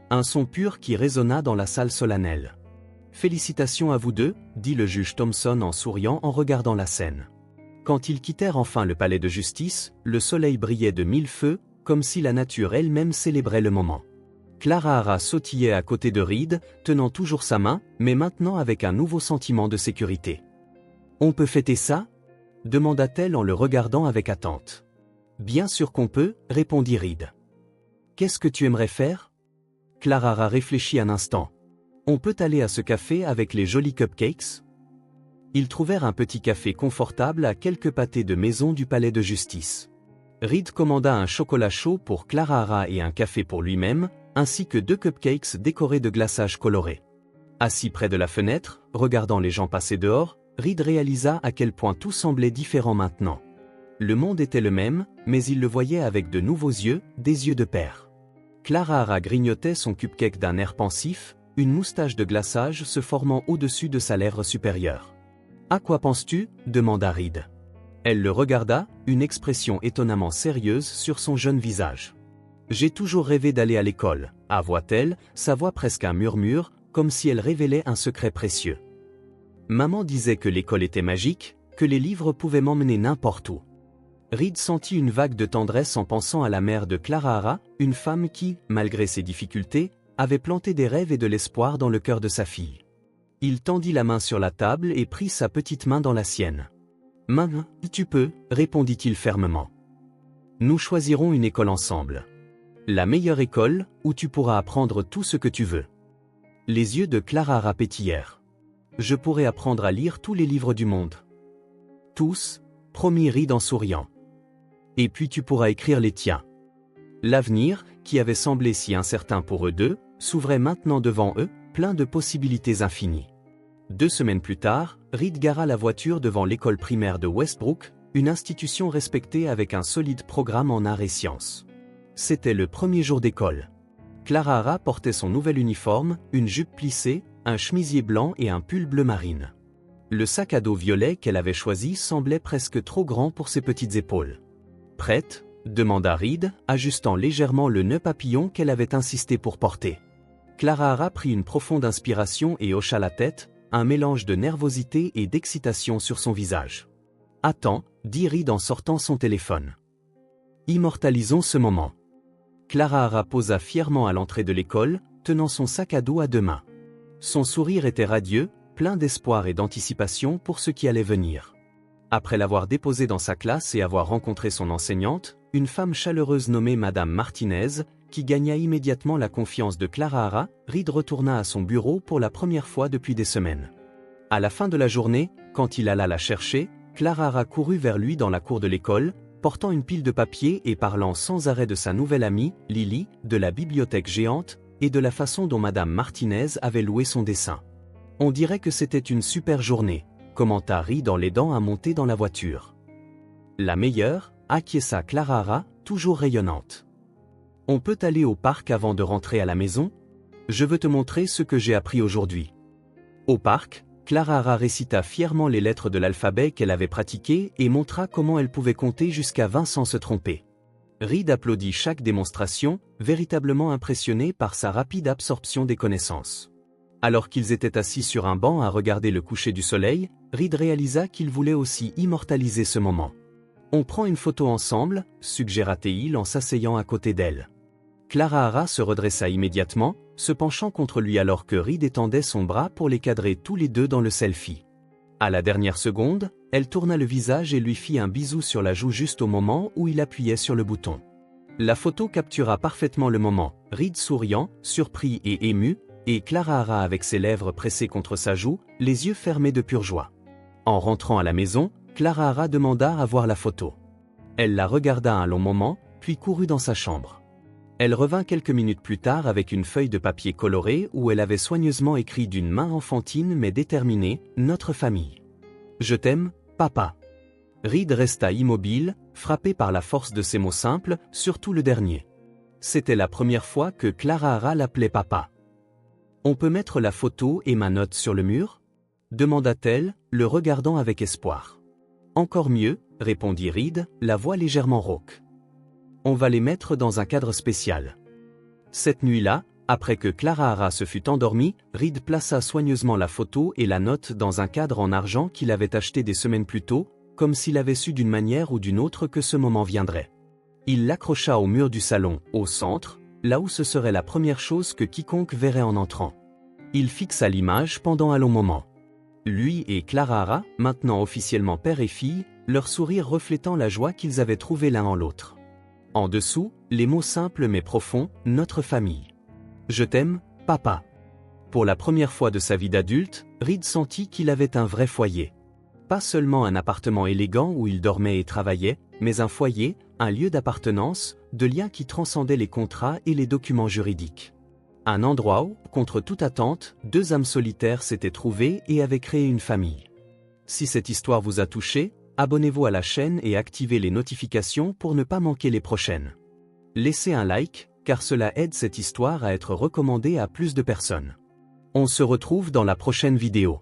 Un son pur qui résonna dans la salle solennelle. « Félicitations à vous deux, dit le juge Thompson en souriant en regardant la scène. Quand ils quittèrent enfin le palais de justice, le soleil brillait de 1000 feux, comme si la nature elle-même célébrait le moment. Clara Hara sautillait à côté de Reed, tenant toujours sa main, mais maintenant avec un nouveau sentiment de sécurité. « On peut fêter ça ?» demanda-t-elle en le regardant avec attente. « Bien sûr qu'on peut, répondit Reed. « Qu'est-ce que tu aimerais faire ?» Clara Hara réfléchit un instant. « On peut aller à ce café avec les jolis cupcakes ?» Ils trouvèrent un petit café confortable à quelques pâtés de maison du palais de justice. Reed commanda un chocolat chaud pour Clara Hara et un café pour lui-même, ainsi que 2 cupcakes décorés de glaçage coloré. Assis près de la fenêtre, regardant les gens passer dehors, Reed réalisa à quel point tout semblait différent maintenant. Le monde était le même, mais il le voyait avec de nouveaux yeux, des yeux de père. Clara Hara grignotait son cupcake d'un air pensif, une moustache de glaçage se formant au-dessus de sa lèvre supérieure. « À quoi penses-tu » demanda Reed. Elle le regarda, une expression étonnamment sérieuse sur son jeune visage. « J'ai toujours rêvé d'aller à l'école », avoua-t-elle, sa voix presque un murmure, comme si elle révélait un secret précieux. Maman disait que l'école était magique, que les livres pouvaient m'emmener n'importe où. Reed sentit une vague de tendresse en pensant à la mère de Clara Hara, une femme qui, malgré ses difficultés, avait planté des rêves et de l'espoir dans le cœur de sa fille. Il tendit la main sur la table et prit sa petite main dans la sienne. « Maman, tu peux » répondit-il fermement. « Nous choisirons une école ensemble. La meilleure école, où tu pourras apprendre tout ce que tu veux. » Les yeux de Clara Hara pétillèrent. « Je pourrai apprendre à lire tous les livres du monde. »« Tous » promit Reed en souriant. « Et puis tu pourras écrire les tiens. » L'avenir, qui avait semblé si incertain pour eux deux, s'ouvrait maintenant devant eux, plein de possibilités infinies. 2 semaines plus tard, Reed gara la voiture devant l'école primaire de Westbrook, une institution respectée avec un solide programme en arts et sciences. C'était le premier jour d'école. Clara Hara portait son nouvel uniforme, une jupe plissée, un chemisier blanc et un pull bleu marine. Le sac à dos violet qu'elle avait choisi semblait presque trop grand pour ses petites épaules. « Prête ?» demanda Reed, ajustant légèrement le nœud papillon qu'elle avait insisté pour porter. Clara Hara prit une profonde inspiration et hocha la tête, un mélange de nervosité et d'excitation sur son visage. « Attends, dit Reed en sortant son téléphone. Immortalisons ce moment. Clara Hara posa fièrement à l'entrée de l'école, tenant son sac à dos à 2 mains. Son sourire était radieux, plein d'espoir et d'anticipation pour ce qui allait venir. Après l'avoir déposé dans sa classe et avoir rencontré son enseignante, une femme chaleureuse nommée Madame Martinez, qui gagna immédiatement la confiance de Clara Hara, Reed retourna à son bureau pour la première fois depuis des semaines. À la fin de la journée, quand il alla la chercher, Clara Hara courut vers lui dans la cour de l'école, portant une pile de papiers et parlant sans arrêt de sa nouvelle amie, Lily, de la bibliothèque géante, et de la façon dont Madame Martinez avait loué son dessin. On dirait que c'était une super journée, commenta Reed en l'aidant à monter dans la voiture. La meilleure, acquiesça Clara Hara, toujours rayonnante. On peut aller au parc avant de rentrer à la maison? Je veux te montrer ce que j'ai appris aujourd'hui. Au parc, Clara Hara récita fièrement les lettres de l'alphabet qu'elle avait pratiquées et montra comment elle pouvait compter jusqu'à 20 sans se tromper. Reed applaudit chaque démonstration, véritablement impressionné par sa rapide absorption des connaissances. Alors qu'ils étaient assis sur un banc à regarder le coucher du soleil, Reed réalisa qu'il voulait aussi immortaliser ce moment. On prend une photo ensemble, suggéra-t-il en s'asseyant à côté d'elle. Clara Hara se redressa immédiatement, se penchant contre lui alors que Reed étendait son bras pour les cadrer tous les deux dans le selfie. À la dernière seconde, elle tourna le visage et lui fit un bisou sur la joue juste au moment où il appuyait sur le bouton. La photo captura parfaitement le moment, Reed souriant, surpris et ému, et Clara Hara avec ses lèvres pressées contre sa joue, les yeux fermés de pure joie. En rentrant à la maison, Clara Hara demanda à voir la photo. Elle la regarda un long moment, puis courut dans sa chambre. Elle revint quelques minutes plus tard avec une feuille de papier colorée où elle avait soigneusement écrit d'une main enfantine mais déterminée, « Notre famille. Je t'aime, papa. » Reed resta immobile, frappé par la force de ces mots simples, surtout le dernier. C'était la première fois que Clara Hara l'appelait papa. « On peut mettre la photo et ma note sur le mur ?» demanda-t-elle, le regardant avec espoir. « Encore mieux, » répondit Reed, la voix légèrement rauque. On va les mettre dans un cadre spécial. Cette nuit-là, après que Clara Hara se fut endormie, Reed plaça soigneusement la photo et la note dans un cadre en argent qu'il avait acheté des semaines plus tôt, comme s'il avait su d'une manière ou d'une autre que ce moment viendrait. Il l'accrocha au mur du salon, au centre, là où ce serait la première chose que quiconque verrait en entrant. Il fixa l'image pendant un long moment. Lui et Clara Hara, maintenant officiellement père et fille, leur sourire reflétant la joie qu'ils avaient trouvée l'un en l'autre. En dessous, les mots simples mais profonds, « Notre famille. Je t'aime, papa. » Pour la première fois de sa vie d'adulte, Reed sentit qu'il avait un vrai foyer. Pas seulement un appartement élégant où il dormait et travaillait, mais un foyer, un lieu d'appartenance, de liens qui transcendaient les contrats et les documents juridiques. Un endroit où, contre toute attente, 2 âmes solitaires s'étaient trouvées et avaient créé une famille. Si cette histoire vous a touché, abonnez-vous à la chaîne et activez les notifications pour ne pas manquer les prochaines. Laissez un like, car cela aide cette histoire à être recommandée à plus de personnes. On se retrouve dans la prochaine vidéo.